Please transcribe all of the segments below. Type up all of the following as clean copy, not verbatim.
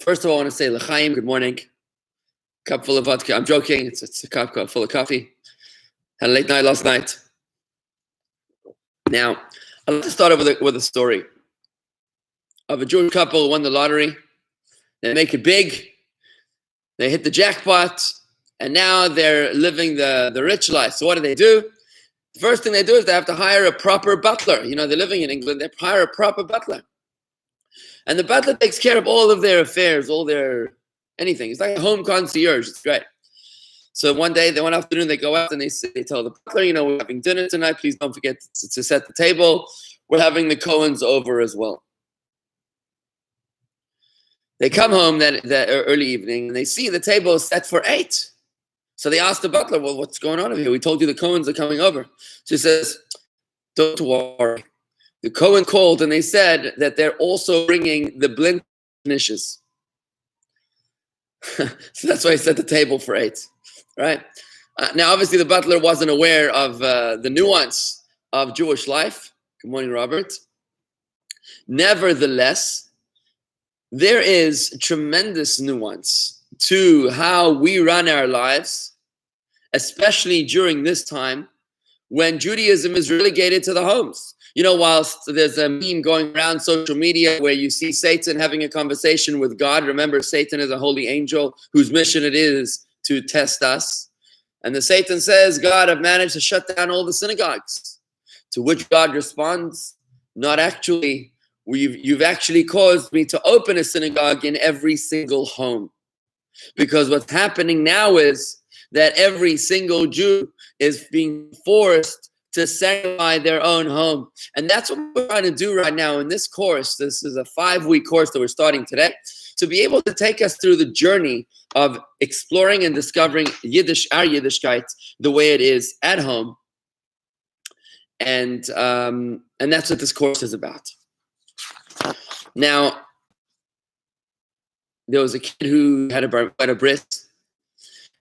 First of all, I want to say l'chaim, good morning. Cup full of vodka. I'm joking. It's a cup full of coffee. Had a late night last night. Now, I'd like to start off with a story of a Jewish couple who won the lottery. They make it big. They hit the jackpot. And now they're living the rich life. So what do? The first thing they do is they have to hire a proper butler. You know, they're living in England. They hire a proper butler. And the butler takes care of all of their affairs, all their anything. It's like a home concierge. It's great. So one afternoon, they go out and they tell the butler, you know, we're having dinner tonight. Please don't forget to set the table. We're having the Cohens over as well. They come home that early evening and they see the table is set for 8. So they ask the butler, well, what's going on over here? We told you the Cohens are coming over. She says, don't worry. The Cohen called and they said that they're also bringing the blind nishes. So that's why he set the table for 8, right? Now, obviously, the butler wasn't aware of the nuance of Jewish life. Good morning, Robert. Nevertheless, there is tremendous nuance to how we run our lives, especially during this time when Judaism is relegated to the homes. You know, whilst there's a meme going around social media where you see Satan having a conversation with God. Remember, Satan is a holy angel whose mission it is to test us. And the Satan says, God, I've managed to shut down all the synagogues. To which God responds, not actually. You've actually caused me to open a synagogue in every single home. Because what's happening now is that every single Jew is being forced to sanctify their own home. And that's what we're trying to do right now in this course. This is a 5-week course that we're starting today, to be able to take us through the journey of exploring and discovering Yiddish, our Yiddishkeit, the way it is at home. And that's what this course is about. Now, there was a kid who had a bris,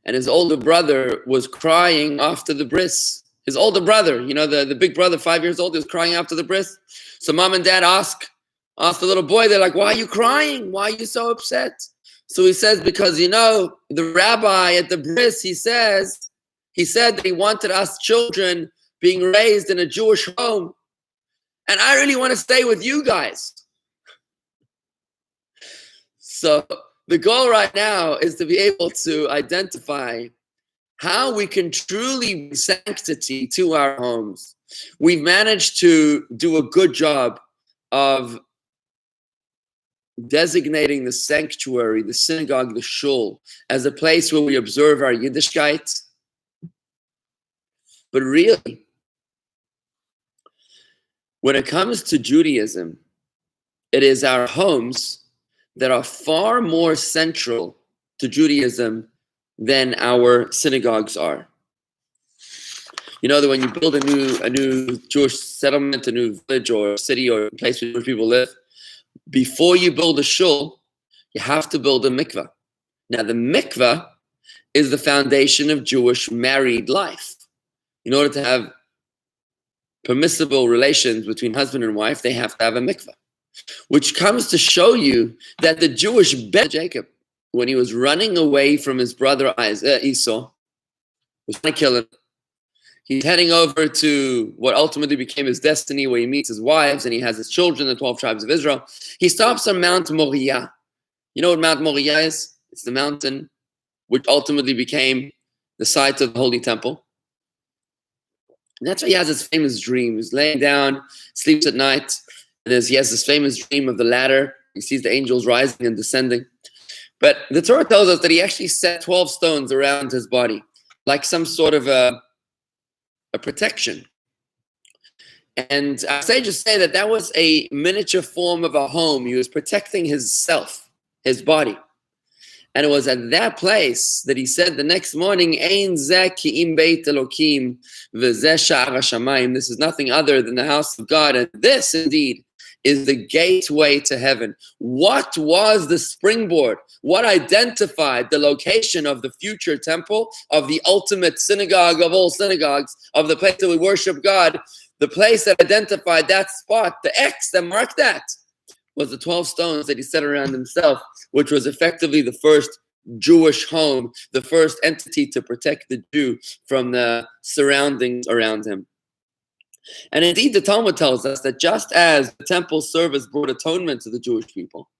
and his older brother was crying after the bris. His older brother, you know, the big brother, 5 years old, is crying after the bris. So mom and dad asked the little boy, they're like, why are you crying? Why are you so upset? So he says, because, you know, the rabbi at the bris, he said that he wanted us children being raised in a Jewish home. And I really want to stay with you guys. So the goal right now is to be able to identify how we can truly bring sanctity to our homes. We've managed to do a good job of designating the sanctuary, the synagogue, the shul, as a place where we observe our Yiddishkeit. But really, when it comes to Judaism, it is our homes that are far more central to Judaism than our synagogues are. You know that when you build a new Jewish settlement, a new village or city or place where Jewish people live, before you build a shul, you have to build a mikveh. Now, the mikveh is the foundation of Jewish married life. In order to have permissible relations between husband and wife, they have to have a mikveh, which comes to show you that the Jewish Jacob, when he was running away from his brother Esau, was trying to kill him. He's heading over to what ultimately became his destiny, where he meets his wives and he has his children, the 12 tribes of Israel. He stops on Mount Moriah. You know what Mount Moriah is? It's the mountain which ultimately became the site of the Holy Temple. And that's why he has his famous dream. He's laying down, sleeps at night, and he has this famous dream of the ladder. He sees the angels rising and descending. But the Torah tells us that he actually set 12 stones around his body, like some sort of a protection. And our sages say that was a miniature form of a home. He was protecting himself, his body. And it was at that place that he said the next morning, Ein zeh ki'im beit Elokim v'zeh sha'ar hashamayim. This is nothing other than the house of God. And this indeed is the gateway to heaven. What was the springboard? What identified the location of the future temple, of the ultimate synagogue of all synagogues, of the place that we worship God? The place that identified that spot, the X that marked that, was the 12 stones that he set around himself, which was effectively the first Jewish home, the first entity to protect the Jew from the surroundings around him. And indeed, the Talmud tells us that just as the temple service brought atonement to the Jewish people,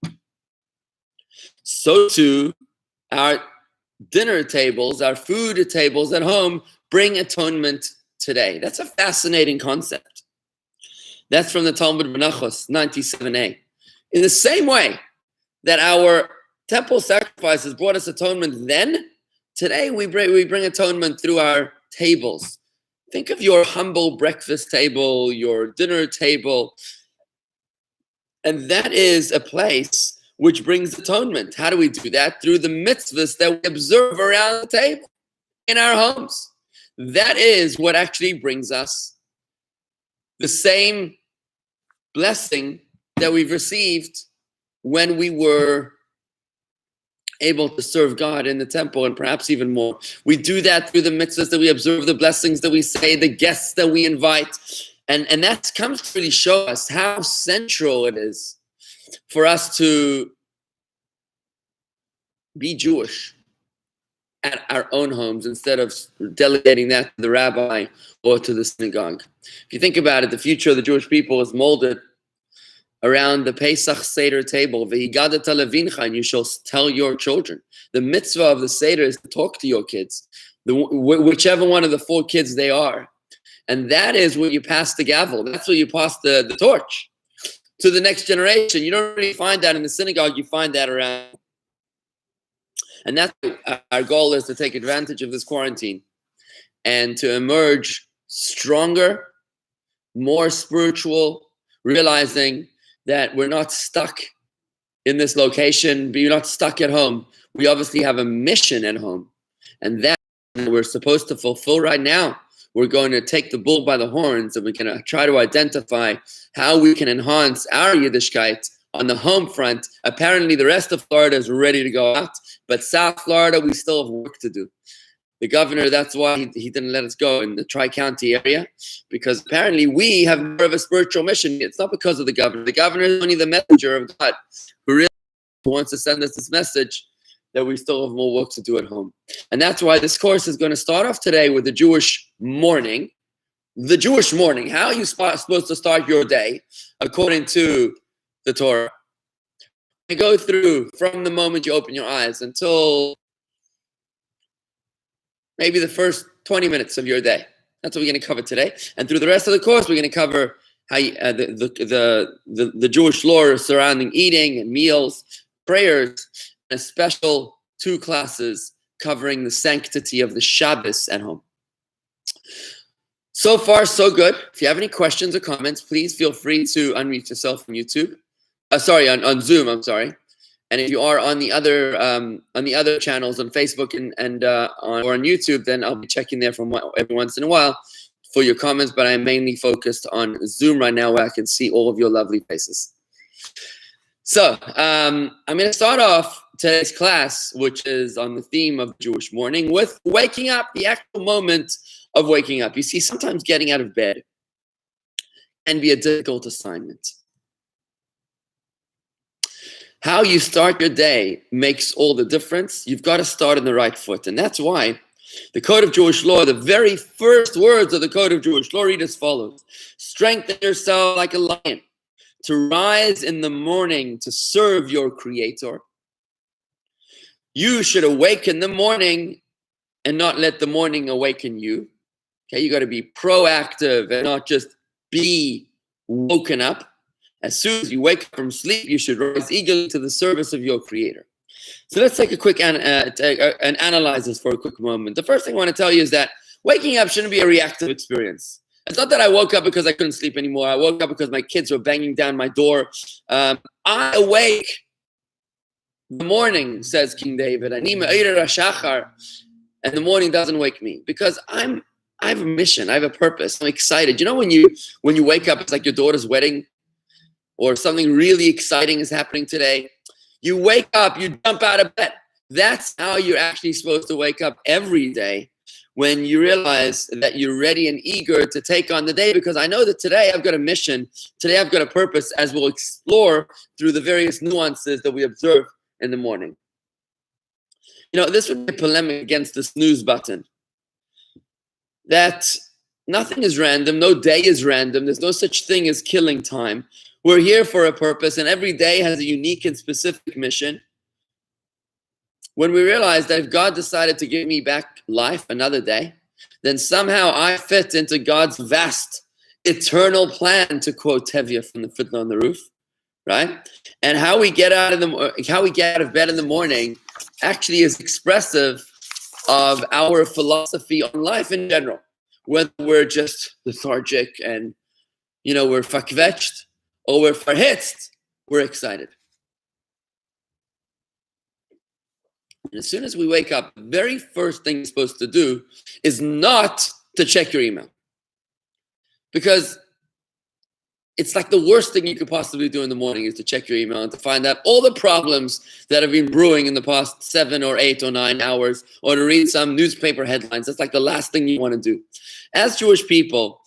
so too our dinner tables, our food tables at home bring atonement today. That's a fascinating concept. That's from the Talmud Menachos 97a. In the same way that our temple sacrifices brought us atonement then, today we bring atonement through our tables. Think of your humble breakfast table, your dinner table, and that is a place which brings atonement. How do we do that? Through the mitzvahs that we observe around the table in our homes. That is what actually brings us the same blessing that we've received when we were able to serve God in the temple, and perhaps even more. We do that through the mitzvahs that we observe, the blessings that we say, the guests that we invite. And that comes to really show us how central it is for us to be Jewish at our own homes instead of delegating that to the rabbi or to the synagogue. If you think about it, the future of the Jewish people is molded around the Pesach Seder table. V'higadata levincha, and you shall tell your children. The mitzvah of the Seder is to talk to your kids, whichever one of the 4 kids they are. And that is where you pass the gavel. That's where you pass the torch to the next generation. You don't really find that in the synagogue. You find that around. And that's our goal, is to take advantage of this quarantine and to emerge stronger, more spiritual, realizing that we're not stuck in this location, but you're not stuck at home. We obviously have a mission at home, and that we're supposed to fulfill right now. We're going to take the bull by the horns, and we're going to try to identify how we can enhance our Yiddishkeit on the home front. Apparently, the rest of Florida is ready to go out, but South Florida, we still have work to do. The governor, that's why he didn't let us go in the Tri-County area, because apparently we have more of a spiritual mission. It's not because of the governor. The governor is only the messenger of God who really wants to send us this message that we still have more work to do at home. And that's why this course is going to start off today with the Jewish morning. The Jewish morning. How are you supposed to start your day according to the Torah? You go through from the moment you open your eyes until maybe the first 20 minutes of your day. That's what we're going to cover today. And through the rest of the course, we're going to cover how the Jewish law surrounding eating and meals, prayers, and a special 2 classes covering the sanctity of the Shabbat at home. So far, so good. If you have any questions or comments, please feel free to unmute yourself on YouTube. On Zoom, I'm sorry. And if you are on the other channels on Facebook or on YouTube, then I'll be checking there from every once in a while for your comments. But I'm mainly focused on Zoom right now, where I can see all of your lovely faces. So I'm going to start off today's class, which is on the theme of Jewish morning, with waking up, the actual moment of waking up. You see, sometimes getting out of bed can be a difficult assignment. How you start your day makes all the difference. You've got to start on the right foot. And that's why the Code of Jewish Law, the very first words of the Code of Jewish Law read as follows: strengthen yourself like a lion, to rise in the morning to serve your Creator. You should awake in the morning and not let the morning awaken you. Okay, you got to be proactive and not just be woken up. As soon as you wake up from sleep, you should rise eagerly to the service of your Creator. So let's take a quick and analyze this for a quick moment. The first thing I want to tell you is that waking up shouldn't be a reactive experience. It's not that I woke up because I couldn't sleep anymore. I woke up because my kids were banging down my door. I awake in the morning, says King David, and the morning doesn't wake me, because I have a mission, I have a purpose, I'm excited. You know, when you wake up, it's like your daughter's wedding, or something really exciting is happening today. You wake up, you jump out of bed. That's how you're actually supposed to wake up every day, when you realize that you're ready and eager to take on the day, because I know that today I've got a mission, today I've got a purpose, as we'll explore through the various nuances that we observe in the morning. You know, this would be a polemic against the snooze button. That nothing is random, no day is random, there's no such thing as killing time. We're here for a purpose, and every day has a unique and specific mission. When we realize that if God decided to give me back life another day, then somehow I fit into God's vast, eternal plan, to quote Tevye from the Fiddler on the Roof, right? And how we get out of bed in the morning actually is expressive of our philosophy on life in general. Whether we're just lethargic and, you know, we're verkvetched, or we're verhitzt, we're excited. And as soon as we wake up, the very first thing you're supposed to do is not to check your email. Because it's like the worst thing you could possibly do in the morning is to check your email and to find out all the problems that have been brewing in the past 7 or 8 or 9 hours, or to read some newspaper headlines. That's like the last thing you want to do. As Jewish people,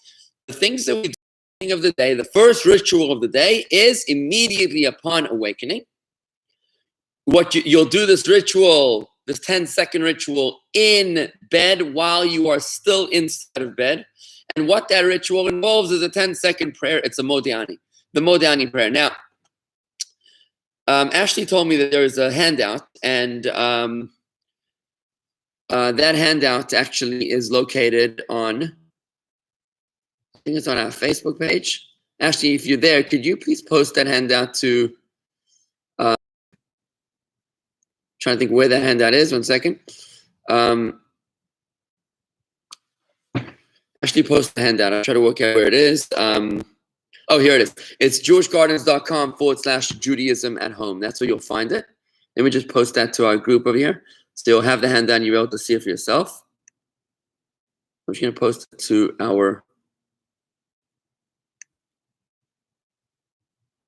the things that we do at the beginning of the day, the first ritual of the day is immediately upon awakening. You'll do this ritual, this 10-second ritual in bed while you are still inside of bed. And what that ritual involves is a 10-second prayer. It's a Modiani, the Modiani prayer. Now, Ashley told me that there is a handout, and that handout actually is located on, I think it's on our Facebook page. Ashley, if you're there, could you please post that handout to, trying to think where that handout is, 1 second. Actually post the handout. I'll try to work out where it is. Oh, here it is. It's jewishgardens.com/Judaism at home. That's where you'll find it. Let me just post that to our group over here. So you'll have the handout and you'll be able to see it for yourself. I'm just going to post it to our,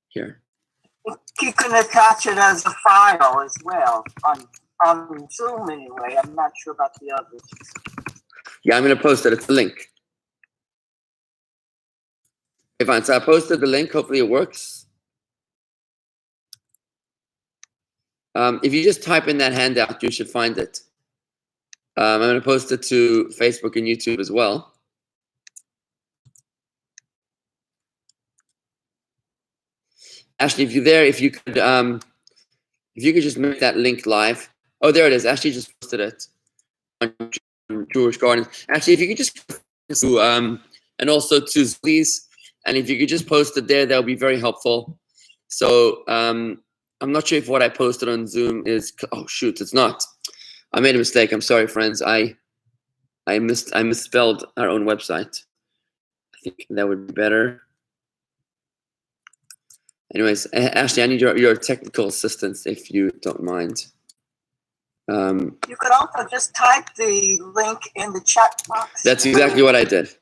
here. You can attach it as a file as well, on Zoom anyway. I'm not sure about the others. Yeah, I'm going to post it. It's a link. Okay, fine. So I posted the link. Hopefully it works. If you just type in that handout, you should find it. I'm going to post it to Facebook and YouTube as well. Ashley, if you're there, if you could just make that link live. Oh, there it is. Ashley just posted it on Jewish Gardens. Actually, if you could just to and also to please, and if you could just post it there, that would be very helpful. So I'm not sure if what I posted on Zoom is. Oh shoot, it's not. I made a mistake. I'm sorry, friends. I misspelled our own website. I think that would be better. Anyways, Ashley, I need your technical assistance if you don't mind. You could also just type the link in the chat box. That's exactly what I did.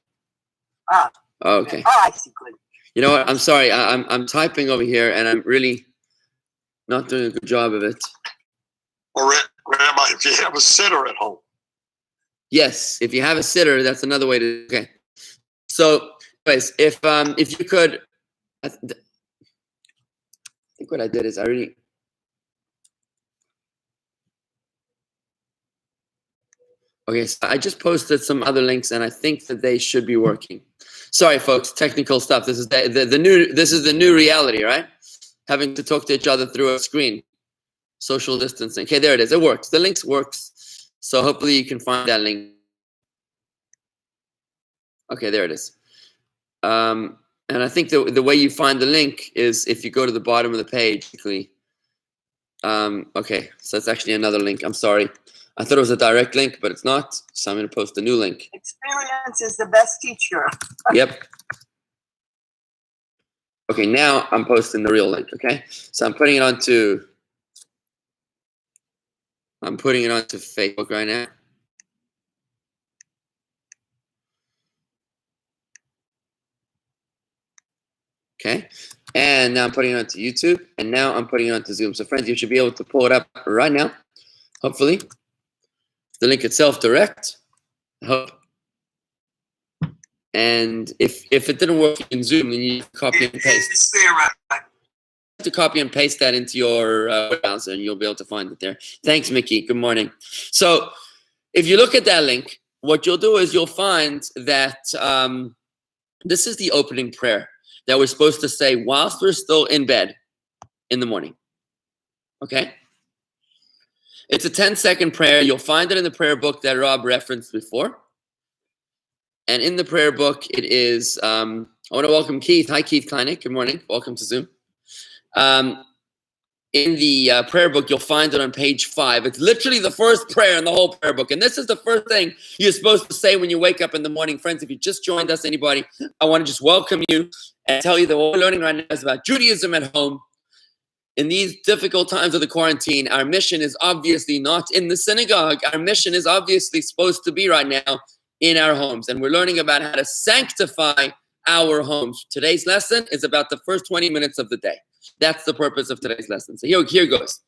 Ah. Okay. Oh, I see. Good. You know what? I'm sorry. I'm typing over here, and I'm really not doing a good job of it. Or Rabbi, if you have a sitter at home. Yes, if you have a sitter, that's another way to. Okay. So, anyways, if you could, I think what I did is I really. Okay, so I just posted some other links, and I think that they should be working. Sorry, folks, technical stuff. This is the new reality, right? Having to talk to each other through a screen, social distancing. Okay, there it is. It works. The links works. So hopefully you can find that link. Okay, there it is. And I think the way you find the link is if you go to the bottom of the page. Okay, so it's actually another link. I'm sorry. I thought it was a direct link, but it's not. So I'm going to post a new link. Experience is the best teacher. Yep. Okay, now I'm posting the real link, okay? So I'm putting it onto Facebook right now. Okay, and now I'm putting it onto YouTube, and now I'm putting it onto Zoom. So friends, you should be able to pull it up right now, hopefully. The link itself direct. I hope. And if it didn't work in Zoom, then you copy and paste. It's there, Rabbi. You have to copy and paste that into your browser, and you'll be able to find it there. Thanks, Mickey. Good morning. So if you look at that link, what you'll do is you'll find that this is the opening prayer that we're supposed to say whilst we're still in bed in the morning. Okay? It's a 10-second prayer. You'll find it in the prayer book that Rob referenced before. And in the prayer book, it is, I want to welcome Keith. Hi, Keith Kleinig. Good morning. Welcome to Zoom. In the prayer book, you'll find it on page 5. It's literally the first prayer in the whole prayer book. And this is the first thing you're supposed to say when you wake up in the morning. Friends, if you just joined us, anybody, I want to just welcome you and tell you that what we're learning right now is about Judaism at home. In these difficult times of the quarantine, our mission is obviously not in the synagogue. Our mission is obviously supposed to be right now in our homes. And we're learning about how to sanctify our homes. Today's lesson is about the first 20 minutes of the day. That's the purpose of today's lesson. So here goes.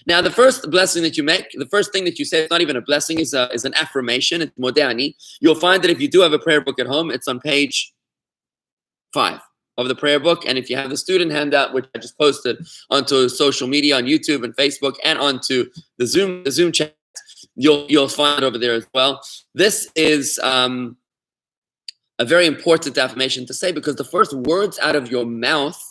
Now, the first blessing that you make, the first thing that you say, it's not even a blessing, is an affirmation. It's modani. You'll find that if you do have a prayer book at home, it's on page 5 of the prayer book. And if you have the student handout, which I just posted onto social media, on YouTube and Facebook, and onto the Zoom chat, you'll find it over there as well. This is a very important affirmation to say, because the first words out of your mouth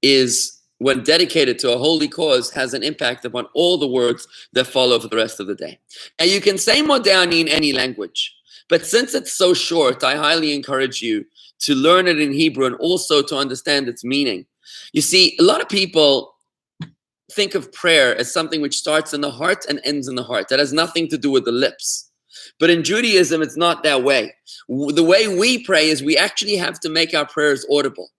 is, when dedicated to a holy cause, has an impact upon all the words that follow for the rest of the day. Now, you can say modani in any language, but since it's so short, I highly encourage you to learn it in Hebrew and also to understand its meaning. You see, a lot of people think of prayer as something which starts in the heart and ends in the heart. That has nothing to do with the lips. But in Judaism, it's not that way. The way we pray is we actually have to make our prayers audible.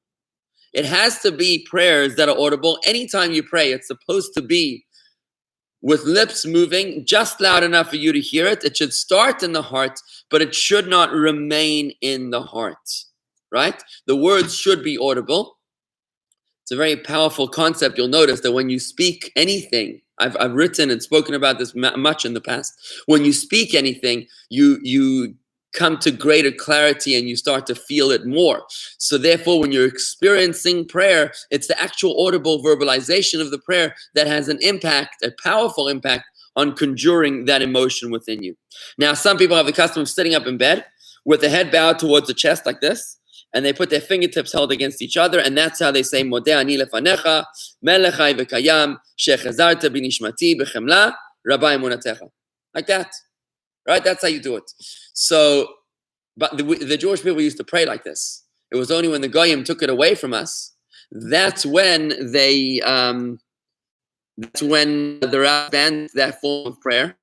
It has to be prayers that are audible. Anytime you pray, it's supposed to be with lips moving just loud enough for you to hear it. It should start in the heart, but it should not remain in the heart, right? The words should be audible. It's a very powerful concept. You'll notice that when you speak anything, I've written and spoken about this much in the past. When you speak anything, you come to greater clarity and you start to feel it more. So therefore, when you're experiencing prayer, it's the actual audible verbalization of the prayer that has an impact, a powerful impact on conjuring that emotion within you. Now, some people have the custom of sitting up in bed with the head bowed towards the chest like this, and they put their fingertips held against each other, and that's how they say, Modeh ani lefanecha, melech chai v'kayam, shechazarta binishmati b'chemla, Rabbi emunatecha. Like that. Right? That's how you do it. So, but the Jewish people used to pray like this. It was only when the Goyim took it away from us, that's when the Rabbis banned that form of prayer,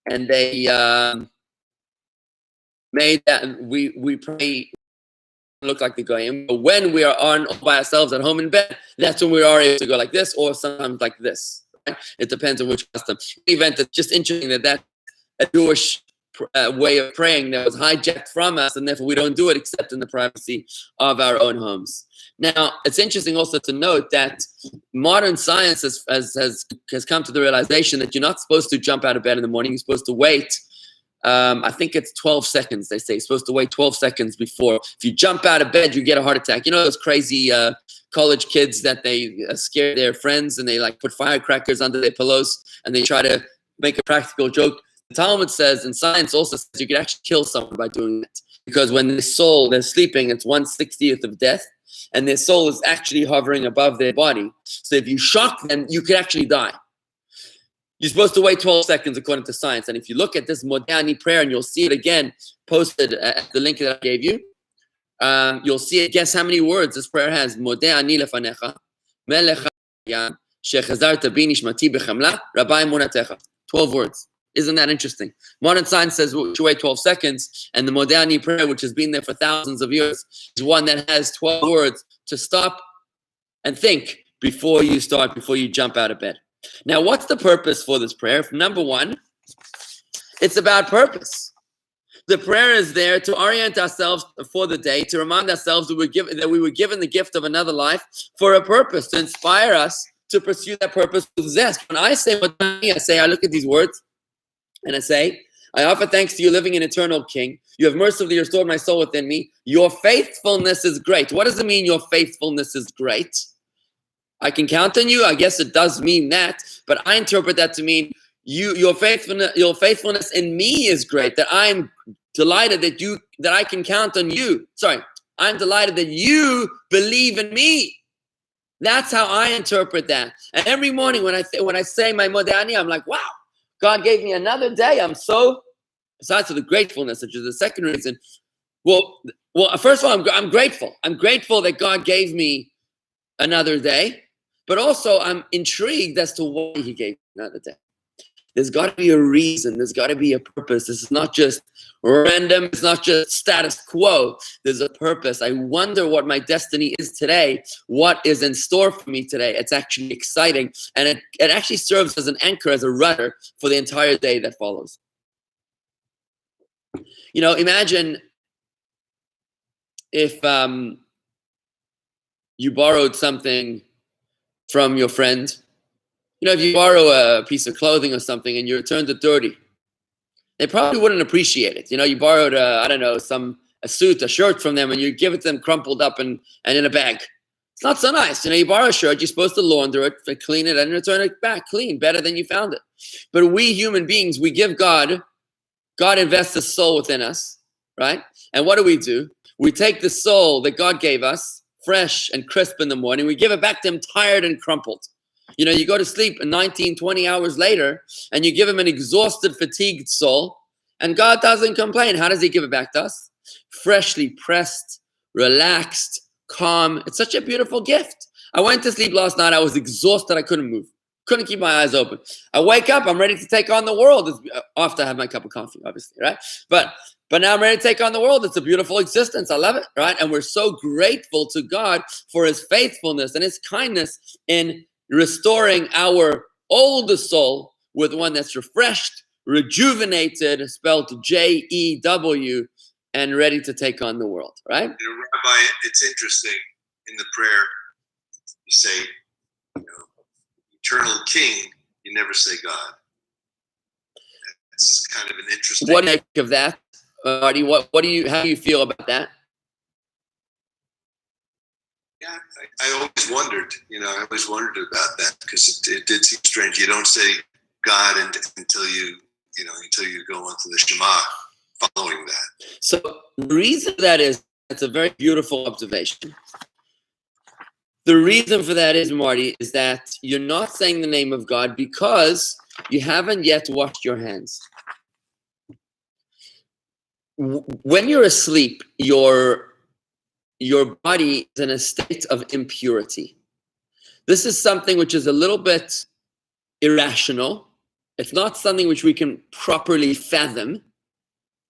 and they made that we pray look like the Goyim. But when we are all by ourselves at home in bed, that's when we are able to go like this, or sometimes like this. Right? It depends on which custom. In the event, it's just interesting that a Jewish way of praying that was hijacked from us, and therefore we don't do it except in the privacy of our own homes. Now, it's interesting also to note that modern science has come to the realization that you're not supposed to jump out of bed in the morning. You're supposed to wait. I think it's 12 seconds, they say. You're supposed to wait 12 seconds before. If you jump out of bed, you get a heart attack. You know those crazy college kids that they scare their friends and they like put firecrackers under their pillows and they try to make a practical joke. The Talmud says, and science also says, you can actually kill someone by doing that. Because when they're sleeping, it's 1/60th of death, and their soul is actually hovering above their body. So if you shock them, you could actually die. You're supposed to wait 12 seconds according to science. And if you look at this modani prayer, and you'll see it again posted at the link that I gave you, you'll see it. Guess how many words this prayer has? Modeh ani lefanecha, melech hayam, shechazarta bi nishmati b'chemla, Rabbi emunatecha. 12 words. Isn't that interesting? Modern science says you wait 12 seconds, and the modani prayer, which has been there for thousands of years, is one that has 12 words to stop and think before you jump out of bed. Now, what's the purpose for this prayer? Number one, it's about purpose. The prayer is there to orient ourselves for the day, to remind ourselves that we were given the gift of another life for a purpose, to inspire us to pursue that purpose with zest. When I say modani, I look at these words, and I say, I offer thanks to you, living and eternal King. You have mercifully restored my soul within me. Your faithfulness is great. What does it mean your faithfulness is great? I can count on you. I guess it does mean that, but I interpret that to mean your faithfulness in me is great, that I'm delighted that I can count on you. Sorry, I'm delighted that you believe in me. That's how I interpret that. And every morning when I say my Modani, I'm like, wow, God gave me another day. I'm so, besides for the gratefulness, which is the second reason. Well, first of all, I'm grateful. I'm grateful that God gave me another day, but also I'm intrigued as to why he gave me another day. There's got to be a reason. There's got to be a purpose. This is not just random. It's not just status quo. There's a purpose. I wonder what my destiny is today. What is in store for me today? It's actually exciting. And it actually serves as an anchor, as a rudder for the entire day that follows. You know, imagine if you borrowed something from your friend. You know, if you borrow a piece of clothing or something and you returned it dirty, they probably wouldn't appreciate it. You know, you borrowed a suit, a shirt from them, and you give it to them crumpled up and in a bag. It's not so nice. You know, you borrow a shirt, you're supposed to launder it, clean it, and return it back clean, better than you found it. But we human beings, we give God invests a soul within us, right? And what do? We take the soul that God gave us, fresh and crisp in the morning, we give it back to him tired and crumpled. You know, you go to sleep 19, 20 hours later, and you give him an exhausted, fatigued soul, and God doesn't complain. How does he give it back to us? Freshly pressed, relaxed, calm. It's such a beautiful gift. I went to sleep last night. I was exhausted. I couldn't move. Couldn't keep my eyes open. I wake up. I'm ready to take on the world. After I have my cup of coffee, obviously, right? But now I'm ready to take on the world. It's a beautiful existence. I love it, right? And we're so grateful to God for his faithfulness and his kindness in restoring our older soul with one that's refreshed, rejuvenated, spelled Jew, and ready to take on the world, right? You know, Rabbi, it's interesting in the prayer, you say, you know, eternal King, you never say God. It's kind of an interesting. What do you think of that, Marty? How do you feel about that? Yeah, I always wondered, about that because it did seem strange. You don't say God until you go onto the Shema following that. So the reason for that is, that's a very beautiful observation. The reason for that is, Marty, is that you're not saying the name of God because you haven't yet washed your hands. When you're asleep, your body is in a state of impurity. This is something which is a little bit irrational. It's not something which we can properly fathom,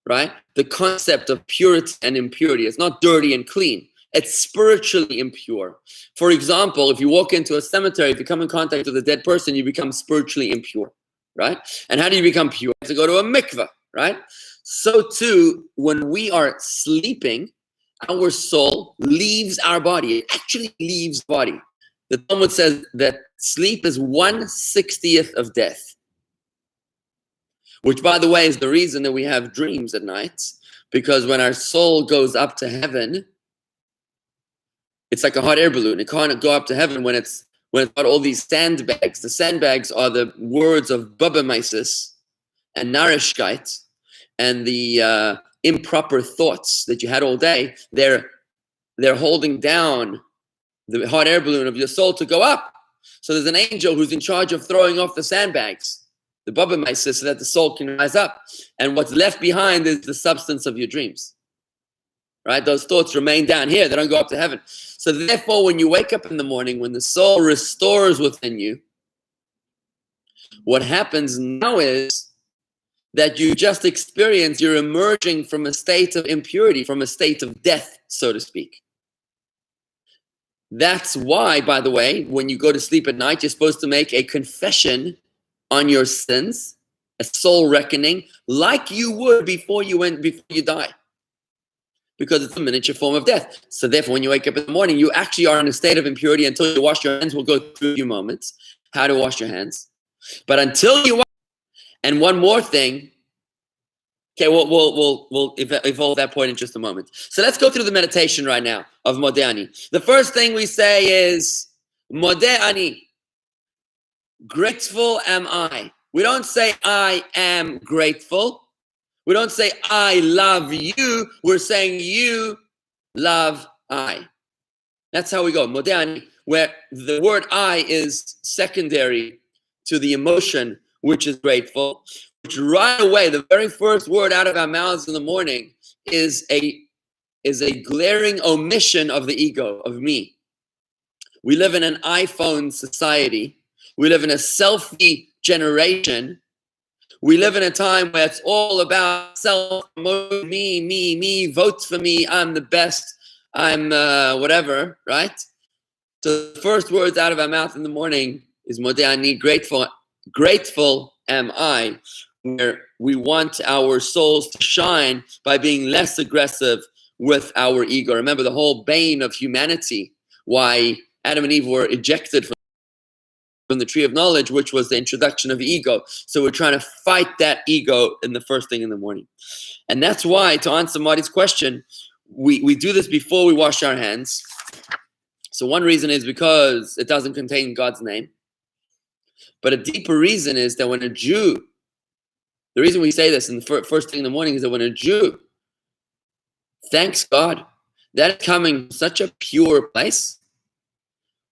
right? The concept of purity and impurity. It's not dirty and clean. It's spiritually impure. For example, if you walk into a cemetery, if you come in contact with a dead person, you become spiritually impure, right? And how do you become pure? You have to go to a mikveh, right? So too, when we are sleeping, our soul leaves our body. It actually leaves the body. The Talmud says that sleep is 1/60th of death. Which, by the way, is the reason that we have dreams at night. Because when our soul goes up to heaven, it's like a hot air balloon. It can't go up to heaven when it's got all these sandbags. The sandbags are the words of Babamaisis and Narishkeit and the improper thoughts that you had all day. They're holding down the hot air balloon of your soul to go up. So there's an angel who's in charge of throwing off the sandbags, the Babamaisis, so that the soul can rise up. And what's left behind is the substance of your dreams. Right? Those thoughts remain down here. They don't go up to heaven. So therefore, when you wake up in the morning, when the soul restores within you, what happens now is that you just experience, you're emerging from a state of impurity, from a state of death, so to speak. That's why, by the way, when you go to sleep at night, you're supposed to make a confession on your sins, a soul reckoning, like you would before you die. Because it's a miniature form of death. So therefore, when you wake up in the morning, you actually are in a state of impurity until you wash your hands. We'll go through a few moments, how to wash your hands. But until you wash, and one more thing, Okay, we'll evolve that point in just a moment. So let's go through the meditation right now of Modeh Ani. The first thing we say is Modeh Ani. Grateful am I. We don't say I am grateful. We don't say I love you. We're saying you love I. That's how we go. Modeh Ani, where the word I is secondary to the emotion, which is grateful. Which right away, the very first word out of our mouths in the morning is a glaring omission of the ego, of me. We live in an iPhone society. We live in a selfie generation. We live in a time where it's all about self-promotion, me, vote for me, I'm the best, I'm whatever, right? So the first words out of our mouth in the morning is Modeh Ani, grateful am I, where we want our souls to shine by being less aggressive with our ego. Remember the whole bane of humanity, why Adam and Eve were ejected from the tree of knowledge, which was the introduction of ego. So we're trying to fight that ego in the first thing in the morning. And that's why, to answer Marty's question, we do this before we wash our hands. So one reason is because it doesn't contain God's name. But a deeper reason is that when a Jew, the reason we say this in the first thing in the morning is that when a Jew thanks God, that is coming from such a pure place.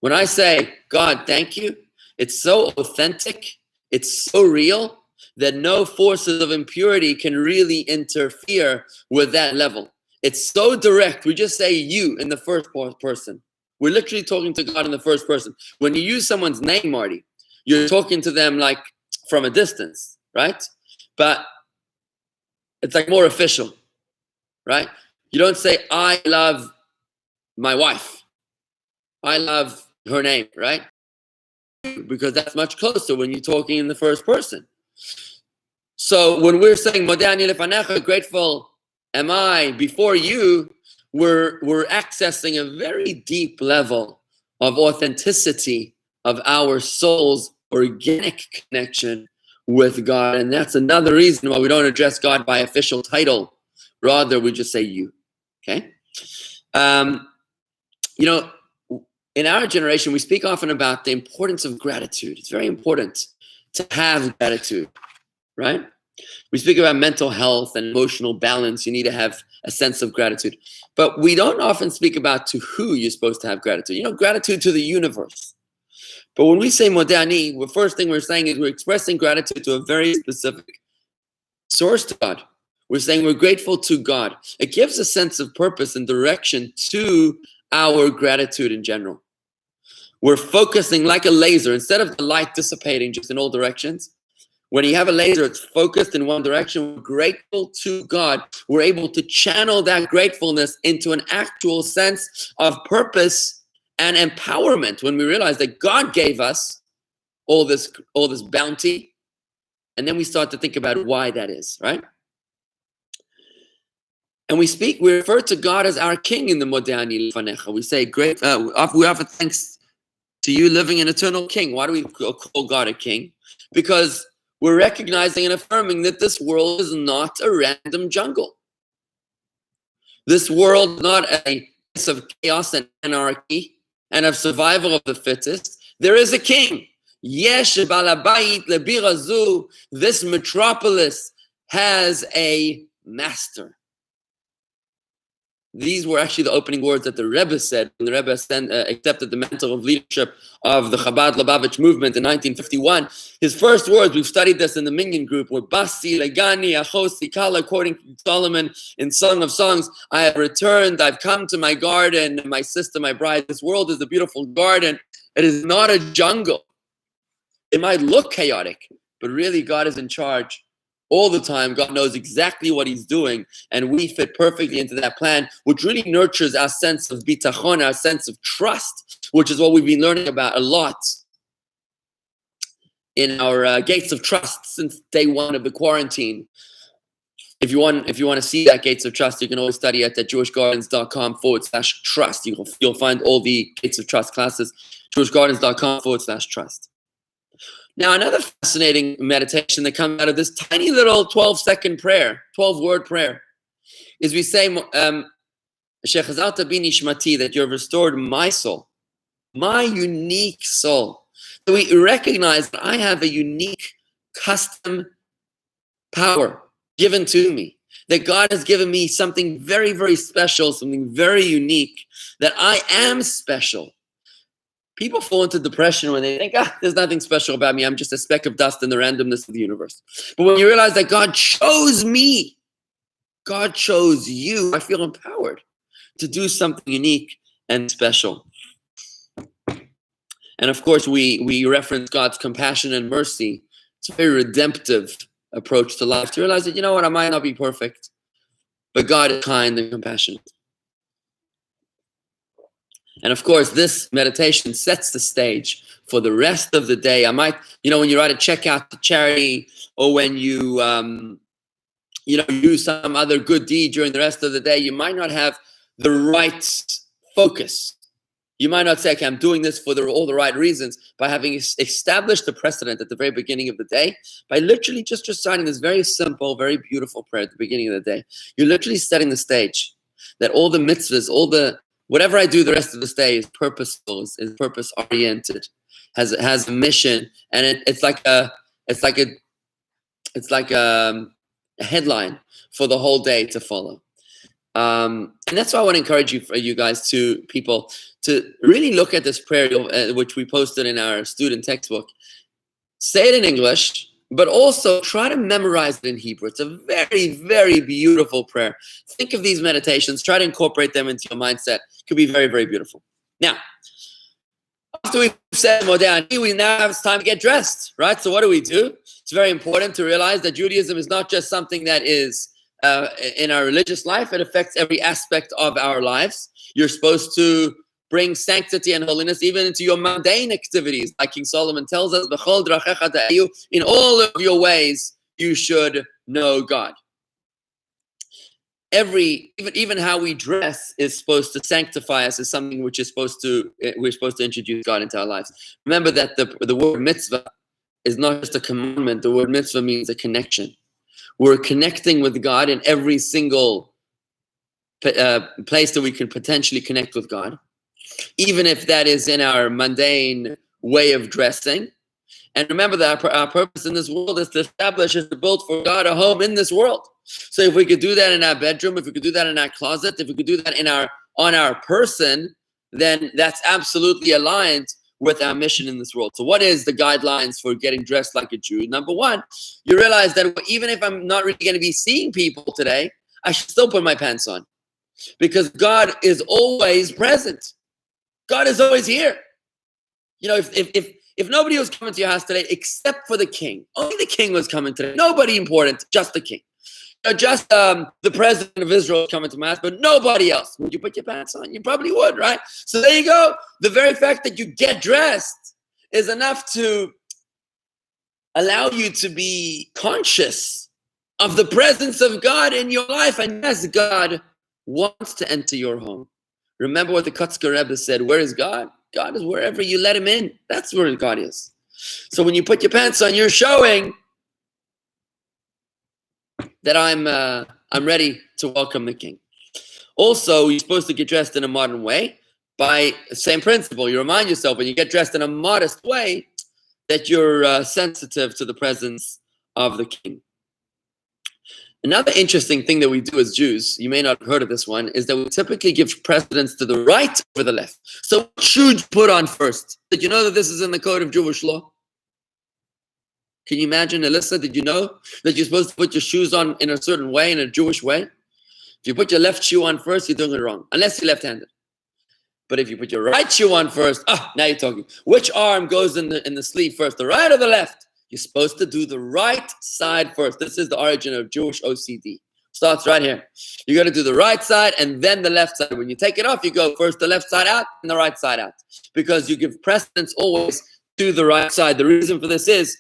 When I say, God, thank you, it's so authentic, it's so real, that no forces of impurity can really interfere with that level. It's so direct. We just say you in the first person. We're literally talking to God in the first person. When you use someone's name, Marty, you're talking to them like from a distance, right? But it's like more official, right? You don't say, I love my wife. I love her name, right? Because that's much closer when you're talking in the first person. So when we're saying Modeh Ani lefanecha, grateful am I before you, we're accessing a very deep level of authenticity of our soul's organic connection with God. And that's another reason why we don't address God by official title. Rather, we just say you. Okay? In our generation, we speak often about the importance of gratitude. It's very important to have gratitude, right? We speak about mental health and emotional balance. You need to have a sense of gratitude. But we don't often speak about to who you're supposed to have gratitude. Gratitude to the universe. But when we say Modeh Ani, the first thing we're saying is we're expressing gratitude to a very specific source to God. We're saying we're grateful to God. It gives a sense of purpose and direction to our gratitude in general. We're focusing like a laser. Instead of the light dissipating just in all directions, when you have a laser, it's focused in one direction. We're grateful to God. We're able to channel that gratefulness into an actual sense of purpose and empowerment when we realize that God gave us all this bounty. And then we start to think about why that is, right? And we refer to God as our King in the Modeh Ani lefanecha. We say, we offer thanks to you, living an eternal King. Why do we call God a King? Because we're recognizing and affirming that this world is not a random jungle. This world is not a place of chaos and anarchy and of survival of the fittest. There is a king. Yesh balabayit lebirazu. This metropolis has a master. These were actually the opening words that the Rebbe said when the Rebbe accepted the mantle of leadership of the Chabad Lubavitch movement in 1951. His first words, we've studied this in the Minyan group, were Basi, Legani, Achosi, Kala, quoting Solomon in Song of Songs, I have returned, I've come to my garden, my sister, my bride. This world is a beautiful garden. It is not a jungle. It might look chaotic, but really God is in charge. All the time, God knows exactly what he's doing, and we fit perfectly into that plan, which really nurtures our sense of bitachon, our sense of trust, which is what we've been learning about a lot in our Gates of Trust since day one of the quarantine. If you want to see that Gates of Trust, you can always study at jewishgardens.com/trust. You'll find all the Gates of Trust classes, jewishgardens.com/trust. Now, another fascinating meditation that comes out of this tiny little 12-second prayer, 12-word prayer, is we say, Shechazalta bi nishmati, that you have restored my soul, my unique soul. So we recognize that I have a unique custom power given to me, that God has given me something very, very special, something very unique, that I am special. People fall into depression when they think, there's nothing special about me. I'm just a speck of dust in the randomness of the universe. But when you realize that God chose me, God chose you, I feel empowered to do something unique and special. And of course, we reference God's compassion and mercy. It's a very redemptive approach to life, to realize that, you know what, I might not be perfect, but God is kind and compassionate. And of course, this meditation sets the stage for the rest of the day. I might, when you write a check out to charity, or when you, do some other good deed during the rest of the day, you might not have the right focus. You might not say, okay, I'm doing this for all the right reasons, by having established the precedent at the very beginning of the day, by literally just reciting this very simple, very beautiful prayer at the beginning of the day. You're literally setting the stage that all the mitzvahs, whatever I do the rest of this day is purposeful, is purpose-oriented, has a mission, and it's like a headline for the whole day to follow. And that's why I want to encourage you guys, people, to really look at this prayer, which we posted in our student textbook. Say it in English, but also try to memorize it in Hebrew. It's a very, very beautiful prayer. Think of these meditations. Try to incorporate them into your mindset. It could be very, very beautiful. Now, after we've said modernity, we now have time to get dressed, right? So what do? It's very important to realize that Judaism is not just something that is in our religious life. It affects every aspect of our lives. You're supposed to bring sanctity and holiness even into your mundane activities. Like King Solomon tells us, in all of your ways, you should know God. Even how we dress is supposed to sanctify us, is something which is we're supposed to introduce God into our lives. Remember that the word mitzvah is not just a commandment. The word mitzvah means a connection. We're connecting with God in every single place that we can potentially connect with God, even if that is in our mundane way of dressing. And remember that our purpose in this world is to establish and to build for God a home in this world. So if we could do that in our bedroom, if we could do that in our closet, if we could do that on our person, then that's absolutely aligned with our mission in this world. So what is the guidelines for getting dressed like a Jew? Number one, you realize that even if I'm not really going to be seeing people today, I should still put my pants on, because God is always present. God is always here. If nobody was coming to your house today except for the king, only the king was coming today. Nobody important, just the king. Just the president of Israel is coming to my house, but nobody else. Would you put your pants on? You probably would, right? So there you go. The very fact that you get dressed is enough to allow you to be conscious of the presence of God in your life. And yes, God wants to enter your home. Remember what the Kotzker Rebbe said, where is God? God is wherever you let him in. That's where God is. So when you put your pants on, you're showing that I'm ready to welcome the king. Also, you're supposed to get dressed in a modern way. By the same principle, you remind yourself when you get dressed in a modest way that you're sensitive to the presence of the king. Another interesting thing that we do as Jews, you may not have heard of this one, is that we typically give precedence to the right over the left. So what should you put on first? Did you know that this is in the code of Jewish law? Can you imagine, Alyssa, did you know that you're supposed to put your shoes on in a certain way, in a Jewish way? If you put your left shoe on first, you're doing it wrong, unless you're left-handed. But if you put your right shoe on first, now you're talking. Which arm goes in the sleeve first, the right or the left? You're supposed to do the right side first. This is the origin of Jewish OCD. Starts right here. You got to do the right side and then the left side. When you take it off, you go first the left side out and the right side out, because you give precedence always to the right side. The reason for this is,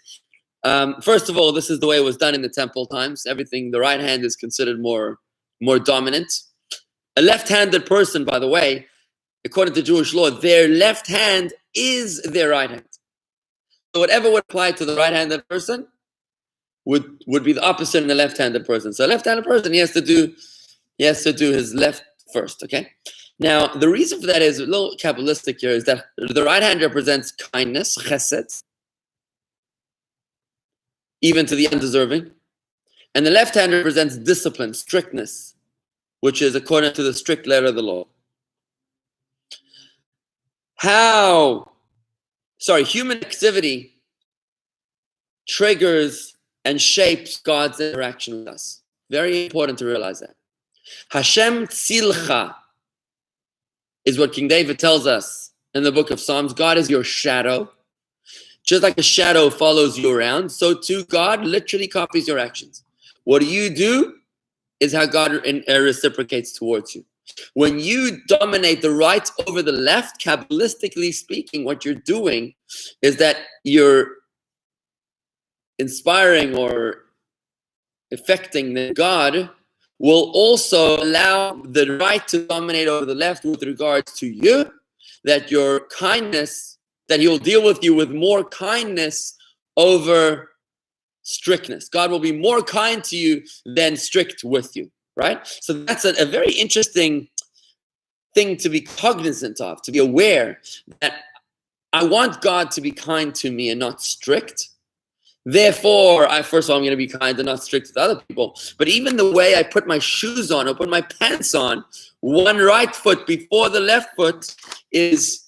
first of all, this is the way it was done in the temple times. Everything, the right hand is considered more dominant. A left-handed person, by the way, according to Jewish law, their left hand is their right hand. whatever would apply to the right-handed person would be the opposite in the left-handed person. So a left-handed person, he has to do his left first, okay? Now, the reason for that is a little Kabbalistic here, is that the right hand represents kindness, chesed, even to the undeserving. And the left hand represents discipline, strictness, which is according to the strict letter of the law. Human activity triggers and shapes God's interaction with us. Very important to realize that. Hashem tzilcha is what King David tells us in the book of Psalms. God is your shadow. Just like a shadow follows you around, so too God literally copies your actions. What you do is how God reciprocates towards you. When you dominate the right over the left, Kabbalistically speaking, what you're doing is that you're inspiring or affecting that God will also allow the right to dominate over the left with regards to you, that your kindness, that he'll deal with you with more kindness over strictness. God will be more kind to you than strict with you, right? So that's a very interesting thing to be cognizant of, to be aware that I want God to be kind to me and not strict. Therefore, first of all, I'm going to be kind and not strict with other people. But even the way I put my shoes on or put my pants on, one right foot before the left foot is